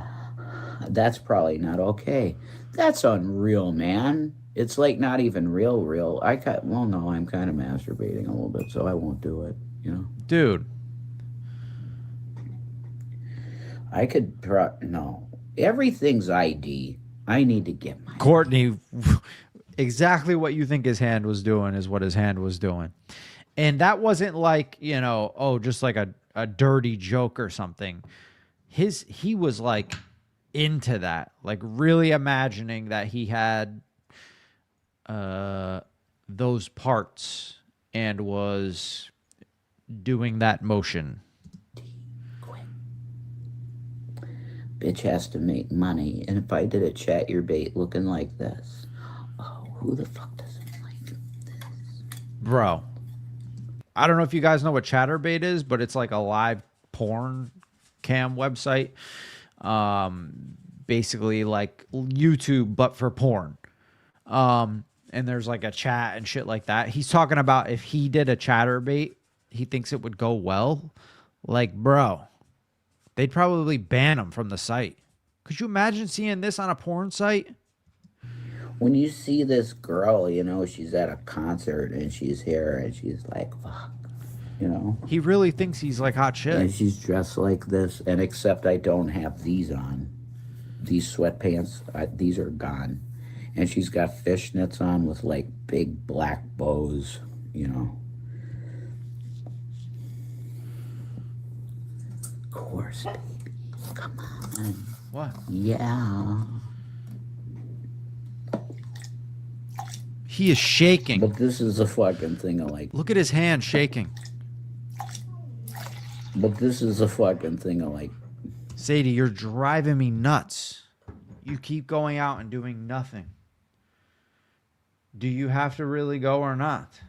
That's probably not okay. That's unreal, man. It's like not even real. No, I'm kind of masturbating a little bit, so I won't do it, you know? Dude. I could no. Everything's ID. I need to get my Courtney, exactly what you think his hand was doing is what his hand was doing. And that wasn't like, you know, just like a dirty joke or something. He was like into that, like really imagining that he had those parts and was doing that motion. bitch has to make money. And if I did a chat your bait looking like this, who the fuck doesn't like this? Bro, I don't know if you guys know what Chatterbait is, but it's like a live porn cam website. Basically like YouTube, but for porn. And there's like a chat and shit like that. He's talking about if he did a Chatterbait, he thinks it would go well. Like, bro, they'd probably ban him from the site. Could you imagine seeing this on a porn site? When you see this girl, you know, she's at a concert and she's here and she's like, fuck. You know? He really thinks he's like hot shit. And she's dressed like this, and except I don't have these on. These sweatpants, these are gone. And she's got fishnets on with like big black bows, you know. Of course, baby. Come on. What? Yeah. He is shaking. But this is a fucking thing of like... Look at his hand shaking. But this is a fucking thing of like... Sadie, you're driving me nuts. You keep going out and doing nothing. Do you have to really go or not?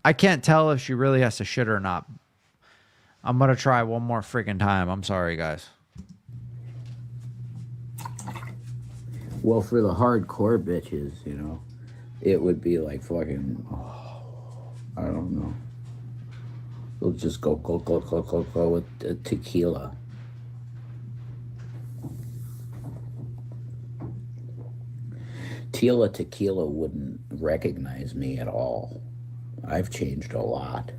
I can't tell if she really has to shit or not. I'm going to try one more freaking time. I'm sorry, guys. Well, for the hardcore bitches, you know, it would be like fucking... Oh, I don't know. They'll just go with tequila. Tequila wouldn't recognize me at all. I've changed a lot.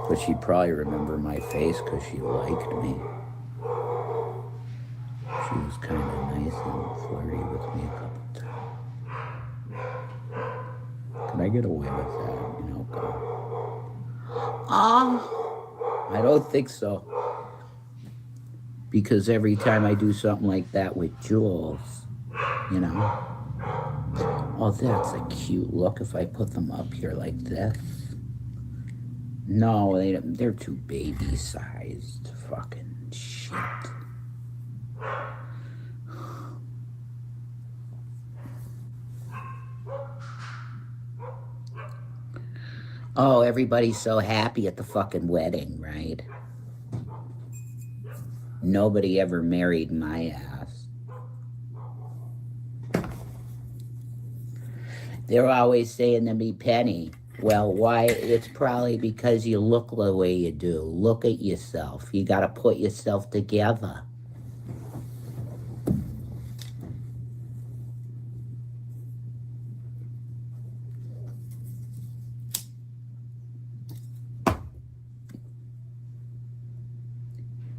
But she'd probably remember my face because she liked me. She was kind of nice and flirty with me a couple times. Can I get away with that? You know, go. I don't think so. Because every time I do something like that with Jules, you know, oh, that's a cute look if I put them up here like this. No, they're too baby-sized. Fucking shit. Oh, everybody's so happy at the fucking wedding, right? Nobody ever married my ass. They're always saying to me, Penny, well, why? It's probably because you look the way you do. Look at yourself. You got to put yourself together.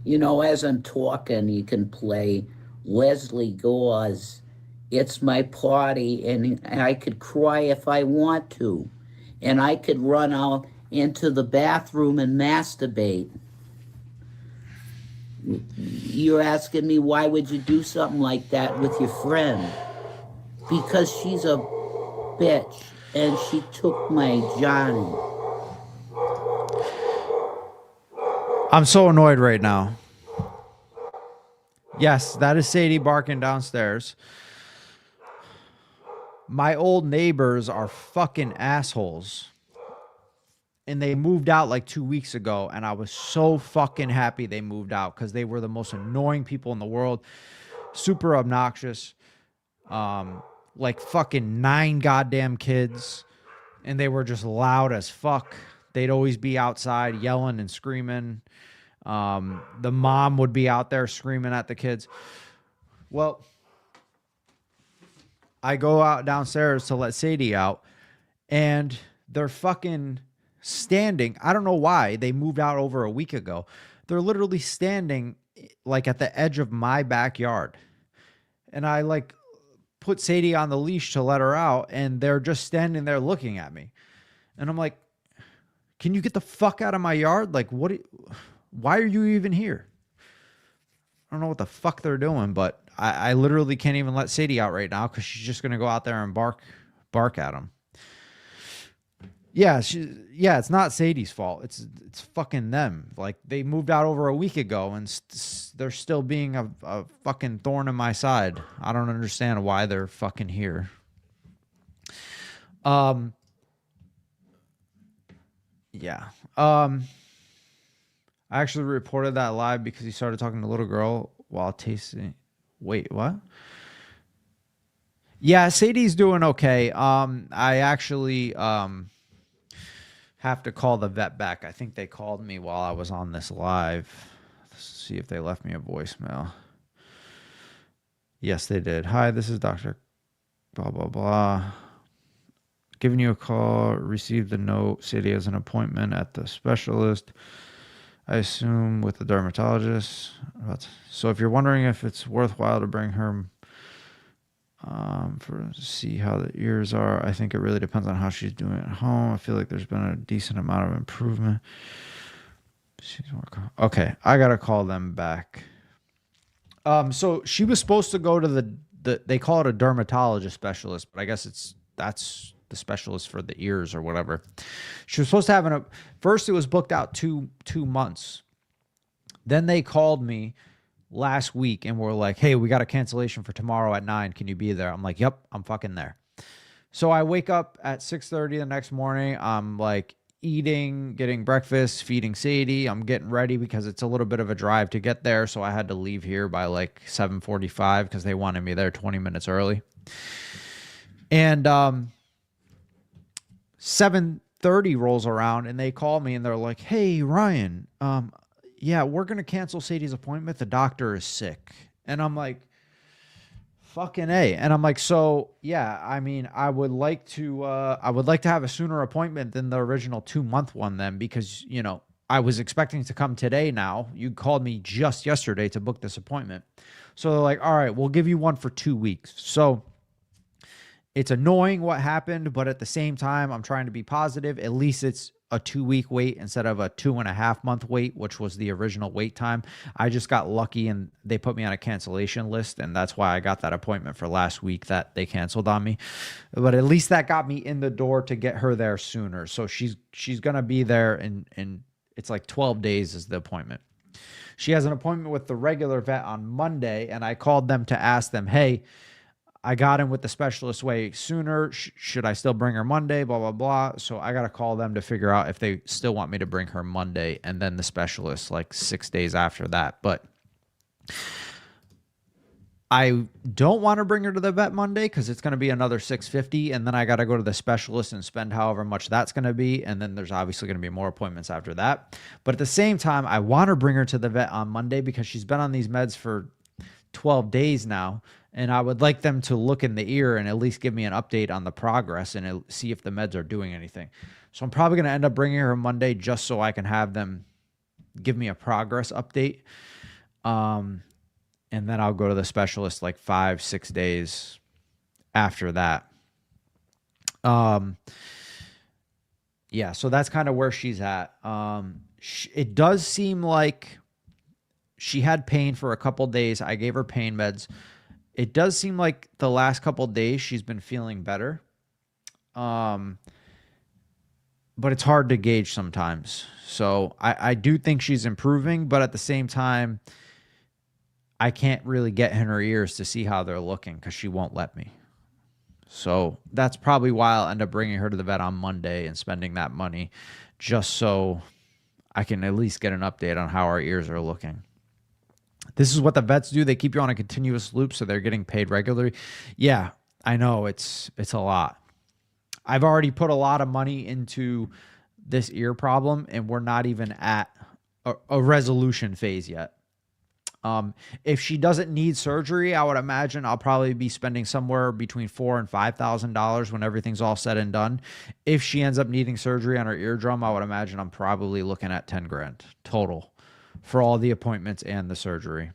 You know, as I'm talking, you can play Leslie Gore's It's My Party, and I could cry if I want to. And I could run out into the bathroom and masturbate. You're asking me, why would you do something like that with your friend? Because she's a bitch, and she took my Johnny. I'm so annoyed right now. Yes, that is Sadie barking downstairs. My old neighbors are fucking assholes. And they moved out like 2 weeks ago, and I was so fucking happy they moved out because they were the most annoying people in the world. Super obnoxious. Like fucking 9 goddamn kids. And they were just loud as fuck. They'd always be outside yelling and screaming. The mom would be out there screaming at the kids. Well, I go out downstairs to let Sadie out, and they're fucking standing. I don't know why. They moved out over a week ago. They're literally standing like at the edge of my backyard. And I like put Sadie on the leash to let her out, and they're just standing there looking at me. And I'm like, can you get the fuck out of my yard? Like, why are you even here? I don't know what the fuck they're doing, but I literally can't even let Sadie out right now because she's just going to go out there and bark at them. Yeah, it's not Sadie's fault. It's fucking them. Like, they moved out over a week ago, and they're still being a fucking thorn in my side. I don't understand why they're fucking here. Yeah. I actually reported that live because he started talking to a little girl while tasting. Wait, what? Yeah, Sadie's doing okay. I actually have to call the vet back. I think they called me while I was on this live. Let's see if they left me a voicemail. Yes, they did. Hi, this is Dr. blah, blah, blah. Giving you a call, received the note, Sadie has an appointment at the specialist, I assume with the dermatologist. So if you're wondering if it's worthwhile to bring her for see how the ears are, I think it really depends on how she's doing at home. I feel like there's been a decent amount of improvement. Okay, I gotta call them back. So she was supposed to go to the they call it a dermatologist specialist, but I guess that's the specialist for the ears or whatever. She was supposed to have first it was booked out two months. Then they called me last week and were like, hey, we got a cancellation for tomorrow at 9. Can you be there? I'm like, yep, I'm fucking there. So I wake up at 6:30 the next morning. I'm like eating, getting breakfast, feeding Sadie. I'm getting ready because it's a little bit of a drive to get there. So I had to leave here by like 7:45 because they wanted me there 20 minutes early. And 7:30 rolls around and they call me and they're like, hey, Ryan, yeah, we're going to cancel Sadie's appointment. The doctor is sick. And I'm like, fucking A. And I'm like, so yeah, I mean, I would like to have a sooner appointment than the original 2-month one then, because, you know, I was expecting to come today now. You called me just yesterday to book this appointment. So they're like, all right, we'll give you one for 2 weeks. So it's annoying what happened, but at the same time, I'm trying to be positive. At least it's a 2-week wait instead of a 2.5-month wait, which was the original wait time. I just got lucky and they put me on a cancellation list, and that's why I got that appointment for last week that they canceled on me. But at least that got me in the door to get her there sooner. So she's going to be there and it's like 12 days is the appointment. She has an appointment with the regular vet on Monday, and I called them to ask them, hey, I got in with the specialist way sooner. Should I still bring her Monday? Blah, blah, blah. So I got to call them to figure out if they still want me to bring her Monday and then the specialist like 6 days after that. But I don't want to bring her to the vet Monday because it's going to be another $650. And then I got to go to the specialist and spend however much that's going to be. And then there's obviously going to be more appointments after that. But at the same time, I want to bring her to the vet on Monday because she's been on these meds for 12 days now. And I would like them to look in the ear and at least give me an update on the progress and see if the meds are doing anything. So I'm probably going to end up bringing her Monday just so I can have them give me a progress update. And then I'll go to the specialist like 5-6 days after that. Yeah, so that's kind of where she's at. It does seem like she had pain for a couple days. I gave her pain meds. It does seem like the last couple days she's been feeling better. But it's hard to gauge sometimes. So I do think she's improving, but at the same time, I can't really get in her ears to see how they're looking because she won't let me. So that's probably why I'll end up bringing her to the vet on Monday and spending that money just so I can at least get an update on how our ears are looking. This is what the vets do. They keep you on a continuous loop, so they're getting paid regularly. Yeah, I know it's a lot. I've already put a lot of money into this ear problem, and we're not even at a resolution phase yet. If she doesn't need surgery, I would imagine I'll probably be spending somewhere between $4,000 and $5,000 when everything's all said and done. If she ends up needing surgery on her eardrum, I would imagine I'm probably looking at $10,000 total for all the appointments and the surgery.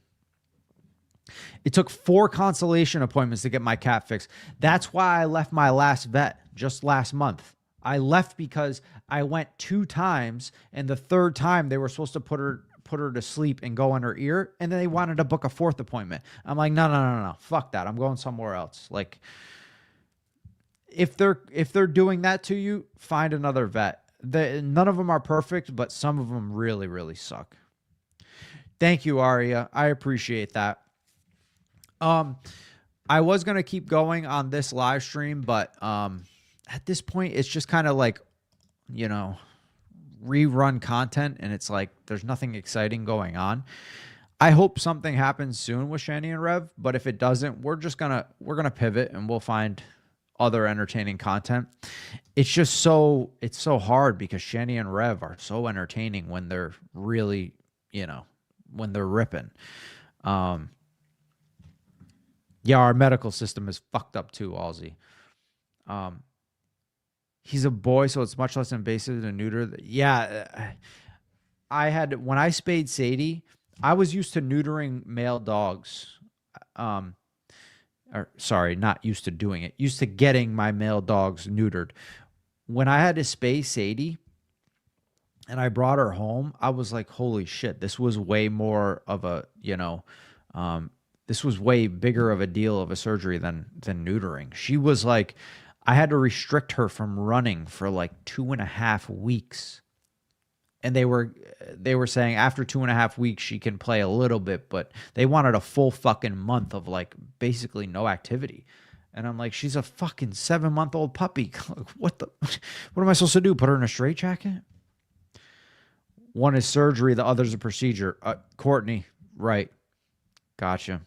It took 4 consultation appointments to get my cat fixed. That's why I left my last vet just last month. I left because I went 2 times, and the 3rd time they were supposed to put her to sleep and go in her ear, and then they wanted to book a 4th appointment. I'm like, no, fuck that. I'm going somewhere else. Like, if they're doing that to you, find another vet. None of them are perfect, but some of them really, really suck. Thank you, Aria. I appreciate that. I was going to keep going on this live stream, but at this point, it's just kind of like, you know, rerun content, and it's like there's nothing exciting going on. I hope something happens soon with Shani and Rev, but if it doesn't, we're gonna pivot and we'll find other entertaining content. It's so hard because Shani and Rev are so entertaining when they're really, you know, when they're ripping. Yeah, our medical system is fucked up too, Aussie. He's a boy, so it's much less invasive to neuter. Yeah, when I spayed Sadie, I was used to neutering male dogs. Or sorry, not used to doing it. Used to getting my male dogs neutered. When I had to spay Sadie and I brought her home, I was like, holy shit, this was way more of a, this was way bigger of a deal of a surgery than neutering. She was like, I had to restrict her from running for like 2.5 weeks. And they were saying after 2.5 weeks, she can play a little bit, but they wanted a full fucking month of like basically no activity. And I'm like, she's a fucking 7-month-old puppy. What am I supposed to do? Put her in a straitjacket? One is surgery. The other's a procedure. Courtney. Right. Gotcha.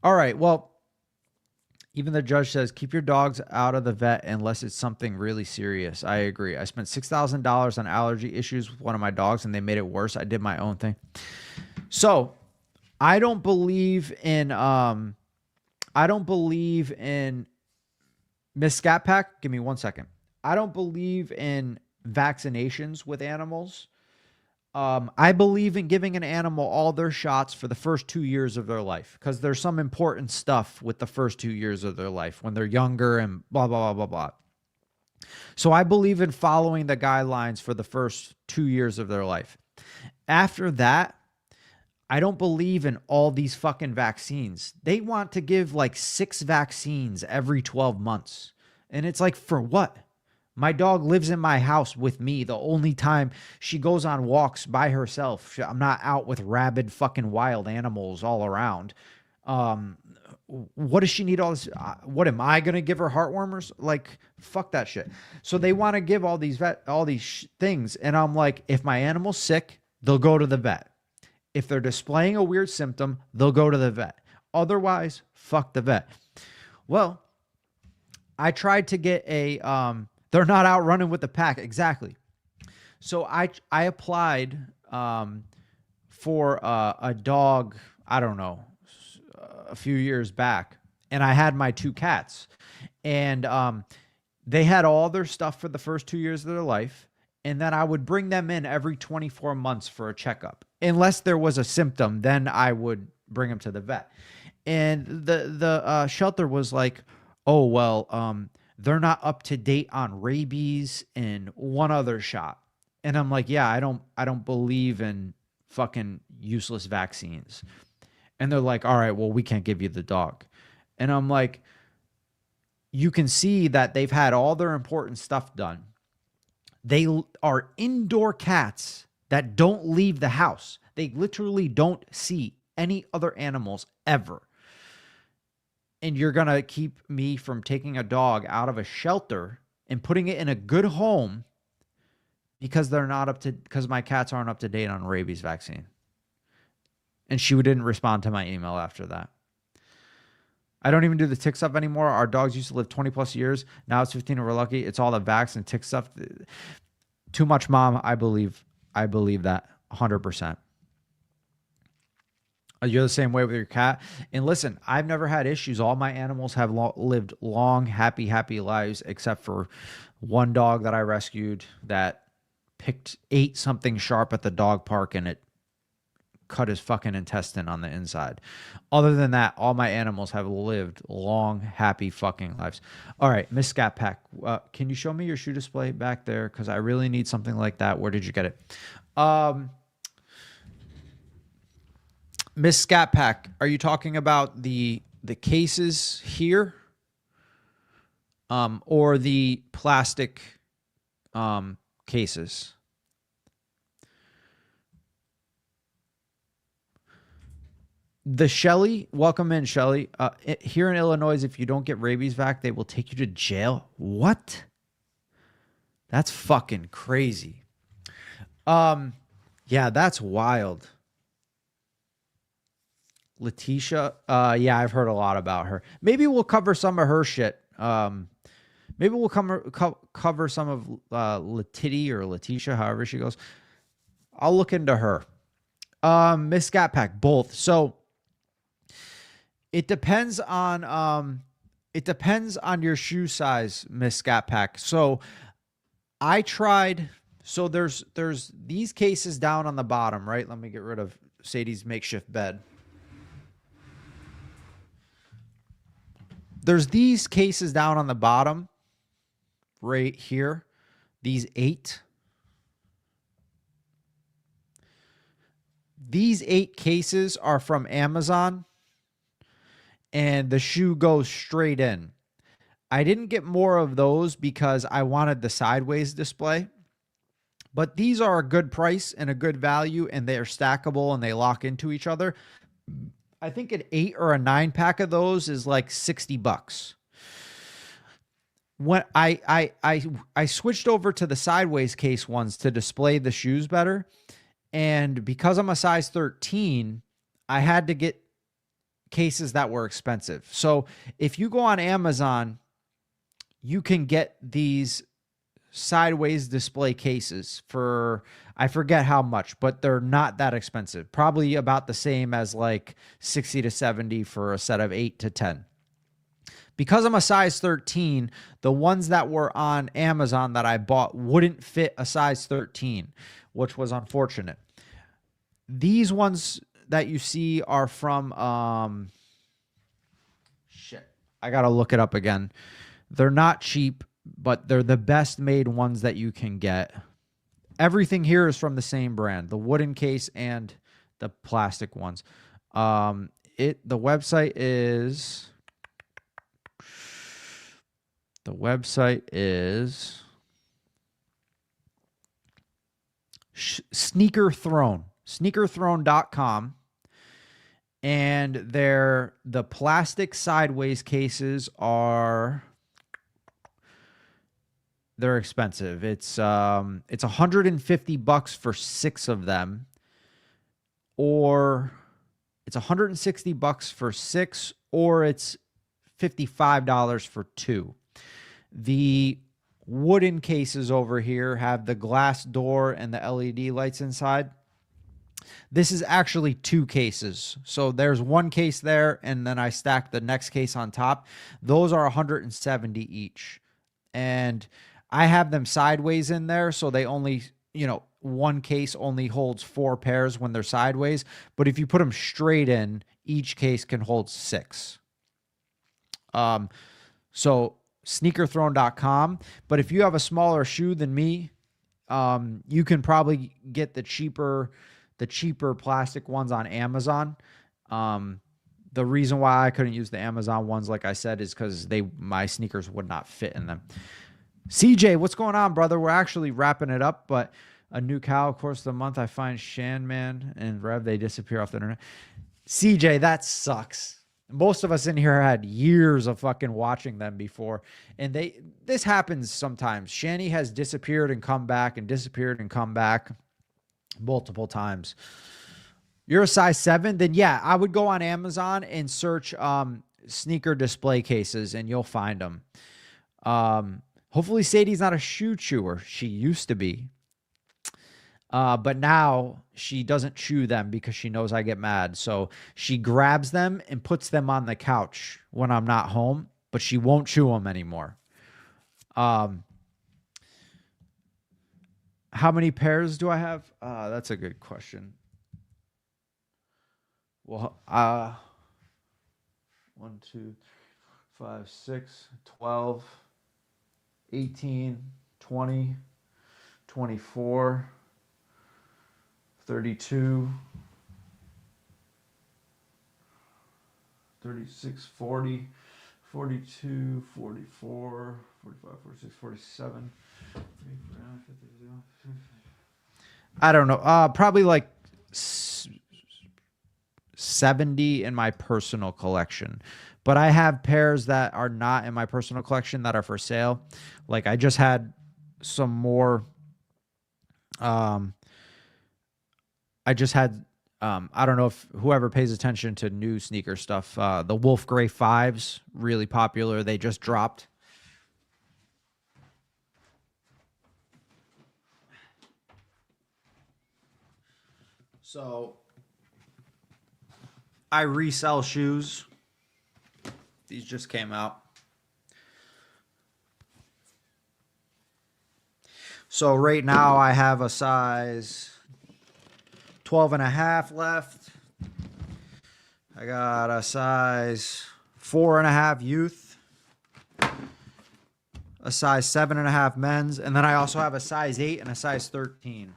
All right. Well, even the judge says, keep your dogs out of the vet unless it's something really serious. I agree. I spent $6,000 on allergy issues with one of my dogs and they made it worse. I did my own thing. So I don't believe in Miss Scat Pack. Give me 1 second. I don't believe in vaccinations with animals. I believe in giving an animal all their shots for the first 2 years of their life because there's some important stuff with the first 2 years of their life when they're younger and blah, blah, blah, blah, blah. So I believe in following the guidelines for the first 2 years of their life. After that, I don't believe in all these fucking vaccines. They want to give like 6 vaccines every 12 months. And it's like, for what? My dog lives in my house with me. The only time she goes on walks by herself. I'm not out with rabid fucking wild animals all around. What does she need all this? What am I going to give her heartwarmers? Like, fuck that shit. So they want to give all these things. And I'm like, if my animal's sick, they'll go to the vet. If they're displaying a weird symptom, they'll go to the vet. Otherwise, fuck the vet. Well, I tried to get they're not out running with the pack. Exactly. So I applied for a dog, I don't know, a few years back. And I had my 2 cats. And they had all their stuff for the first 2 years of their life. And then I would bring them in every 24 months for a checkup. Unless there was a symptom, then I would bring them to the vet. And the shelter was like, oh, well, they're not up to date on rabies and one other shot. And I'm like, yeah, I don't believe in fucking useless vaccines. And they're like, all right, well, we can't give you the dog. And I'm like, you can see that they've had all their important stuff done. They are indoor cats that don't leave the house. They literally don't see any other animals ever. And you're going to keep me from taking a dog out of a shelter and putting it in a good home because because my cats aren't up to date on rabies vaccine. And she didn't respond to my email after that. I don't even do the tick stuff anymore. Our dogs used to live 20 plus years. Now it's 15 and we're lucky. It's all the vax and tick stuff. Too much, Mom. I believe that 100%. You're the same way with your cat. And listen, I've never had issues. All my animals have lived long, happy lives, except for one dog that I rescued that ate something sharp at the dog park and it cut his fucking intestine on the inside. Other than that, all my animals have lived long, happy fucking lives. All right, Miss Scat Pack, can you show me your shoe display back there? Because I really need something like that. Where did you get it? Miss Scat Pack, are you talking about the cases here, or the plastic cases? The Shelly, welcome in, Shelly. Here in Illinois, if you don't get rabies vac, they will take you to jail. What? That's fucking crazy. Yeah, that's wild. Letitia, yeah, I've heard a lot about her. Maybe we'll cover some of her shit. Maybe we'll cover some of Letity or Letitia, however she goes. I'll look into her. Miss Scat Pack, both. So It depends on your shoe size, Miss Scat Pack. So I tried. So there's these cases down on the bottom, right? Let me get rid of Sadie's makeshift bed. There's these cases down on the bottom, right here. These 8. These 8 cases are from Amazon, and the shoe goes straight in. I didn't get more of those because I wanted the sideways display. But these are a good price and a good value, and they are stackable and they lock into each other. I think an 8 or a 9 pack of those is like $60. When I switched over to the sideways case ones to display the shoes better, and because I'm a size 13, I had to get cases that were expensive. So if you go on Amazon, you can get these sideways display cases for, I forget how much, but they're not that expensive. Probably about the same as like 60 to 70 for a set of 8 to 10. Because I'm a size 13, the ones that were on Amazon that I bought wouldn't fit a size 13, which was unfortunate. These ones that you see are from, shit, I got to look it up again. They're not cheap, but they're the best made ones that you can get. Everything here is from the same brand, the wooden case and the plastic ones. The website is Sneaker Throne, sneakerthrone.com. And the plastic sideways cases they're expensive. It's $150 for 6 of them, or it's $160 for 6, or it's $55 for 2. The wooden cases over here have the glass door and the LED lights inside. This is actually 2 cases. So there's 1 case there, and then I stacked the next case on top. Those are $170 each. And I have them sideways in there, so they only, 1 case only holds 4 pairs when they're sideways. But if you put them straight in, each case can hold 6. So sneakerthrone.com. But if you have a smaller shoe than me, you can probably get the cheaper plastic ones on Amazon. The reason why I couldn't use the Amazon ones, like I said, is because my sneakers would not fit in them. CJ, what's going on, brother? We're actually wrapping it up, but a new cow, of course, of the month. I find Shanman and Rev, they disappear off the internet. CJ, that sucks. Most of us in here had years of fucking watching them before, and this happens sometimes. Shani has disappeared and come back and disappeared and come back multiple times. You're a size 7, then yeah, I would go on Amazon and search sneaker display cases, and you'll find them. Hopefully Sadie's not a shoe chewer. She used to be. But now she doesn't chew them because she knows I get mad. So she grabs them and puts them on the couch when I'm not home, but she won't chew them anymore. How many pairs do I have? That's a good question. Well, 1, 2, 3, 4, 5, 6, 12, 18, 20, 24, 32, 36, 40, 42, 44, 45, 46, 47. I don't know. Probably like 70 in my personal collection. But I have pairs that are not in my personal collection that are for sale. Like I just had some more. I don't know if whoever pays attention to new sneaker stuff, the Wolf Gray 5s, really popular. They just dropped. So I resell shoes. These just came out. So right now I have a size 12.5 left. I got a size 4.5 youth, a size 7.5 men's, and then I also have a size 8 and a size 13.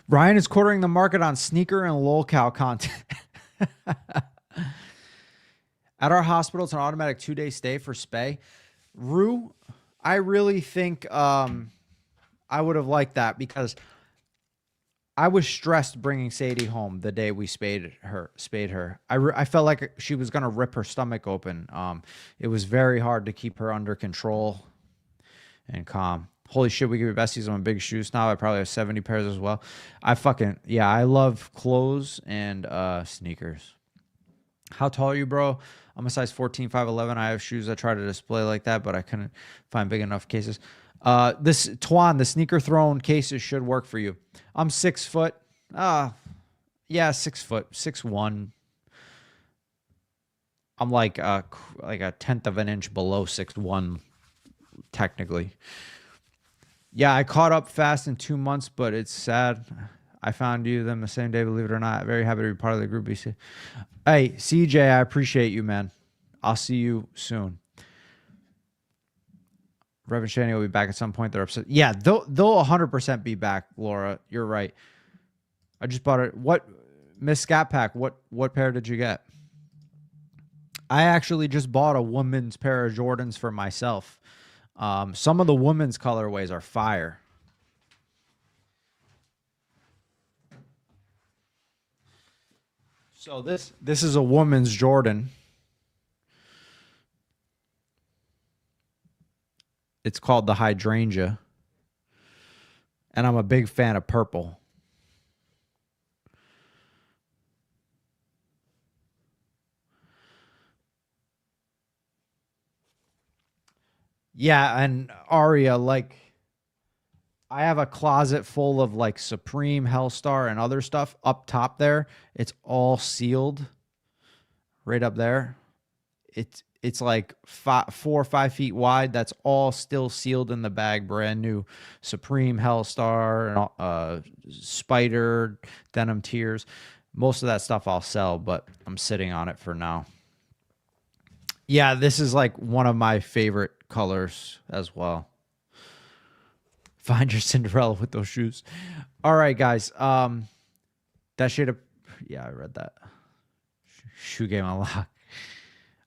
Ryan is quartering the market on sneaker and lolcow content. At our hospital, it's an automatic 2-day stay for spay. Rue, I really think I would have liked that because I was stressed bringing Sadie home the day we spayed her. I felt like she was going to rip her stomach open. It was very hard to keep her under control and calm. Holy shit, we give you besties. I'm a big shoe snob. I probably have 70 pairs as well. I love clothes and sneakers. How tall are you, bro? I'm a size 14, 5'11". I have shoes I try to display like that, but I couldn't find big enough cases. This Twan, the sneaker throne cases should work for you. I'm 6 foot. Yeah, 6 foot, 6'1". I'm like a 1/10 of an inch below 6'1", technically. Yeah, I caught up fast in 2 months, but it's sad. I found them the same day, believe it or not. Very happy to be part of the group. Hey, CJ, I appreciate you, man. I'll see you soon. Reverend Shani will be back at some point. They're upset. Yeah, they'll 100% be back, Laura. You're right. I just bought it. What, Miss Scat Pack, what pair did you get? I actually just bought a woman's pair of Jordans for myself. Some of the women's colorways are fire. So this is a woman's Jordan. It's called the Hydrangea. And I'm a big fan of purple. Yeah, and Aria, like, I have a closet full of like Supreme, Hellstar, and other stuff up top there. It's all sealed right up there. It's like 4 or 5 feet wide. That's all still sealed in the bag. Brand new Supreme, Hellstar, Spider, Denim Tears. Most of that stuff I'll sell, but I'm sitting on it for now. Yeah, this is like one of my favorite colors as well. Find your Cinderella with those shoes. All right, guys. That shade of... Yeah, I read that. Shoe game unlocked.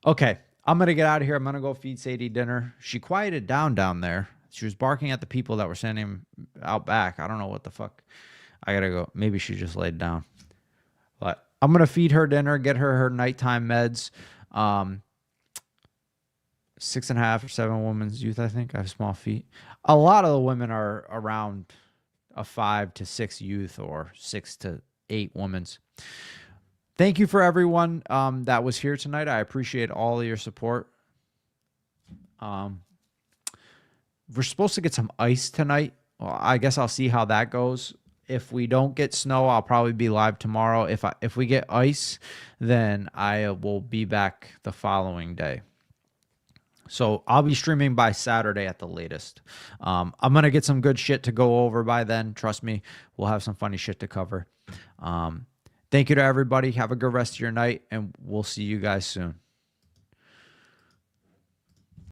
Okay, I'm going to get out of here. I'm going to go feed Sadie dinner. She quieted down there. She was barking at the people that were sending out back. I don't know what the fuck. I got to go. Maybe she just laid down. But I'm going to feed her dinner, get her nighttime meds. 6.5 or 7 women's youth, I think. I have small feet. A lot of the women are around a 5 to 6 youth or 6 to 8 women's. Thank you for everyone that was here tonight. I appreciate all of your support. We're supposed to get some ice tonight. Well, I guess I'll see how that goes. If we don't get snow, I'll probably be live tomorrow. If we get ice, then I will be back the following day. So I'll be streaming by Saturday at the latest. I'm going to get some good shit to go over by then. Trust me, we'll have some funny shit to cover. Thank you to everybody. Have a good rest of your night, and we'll see you guys soon.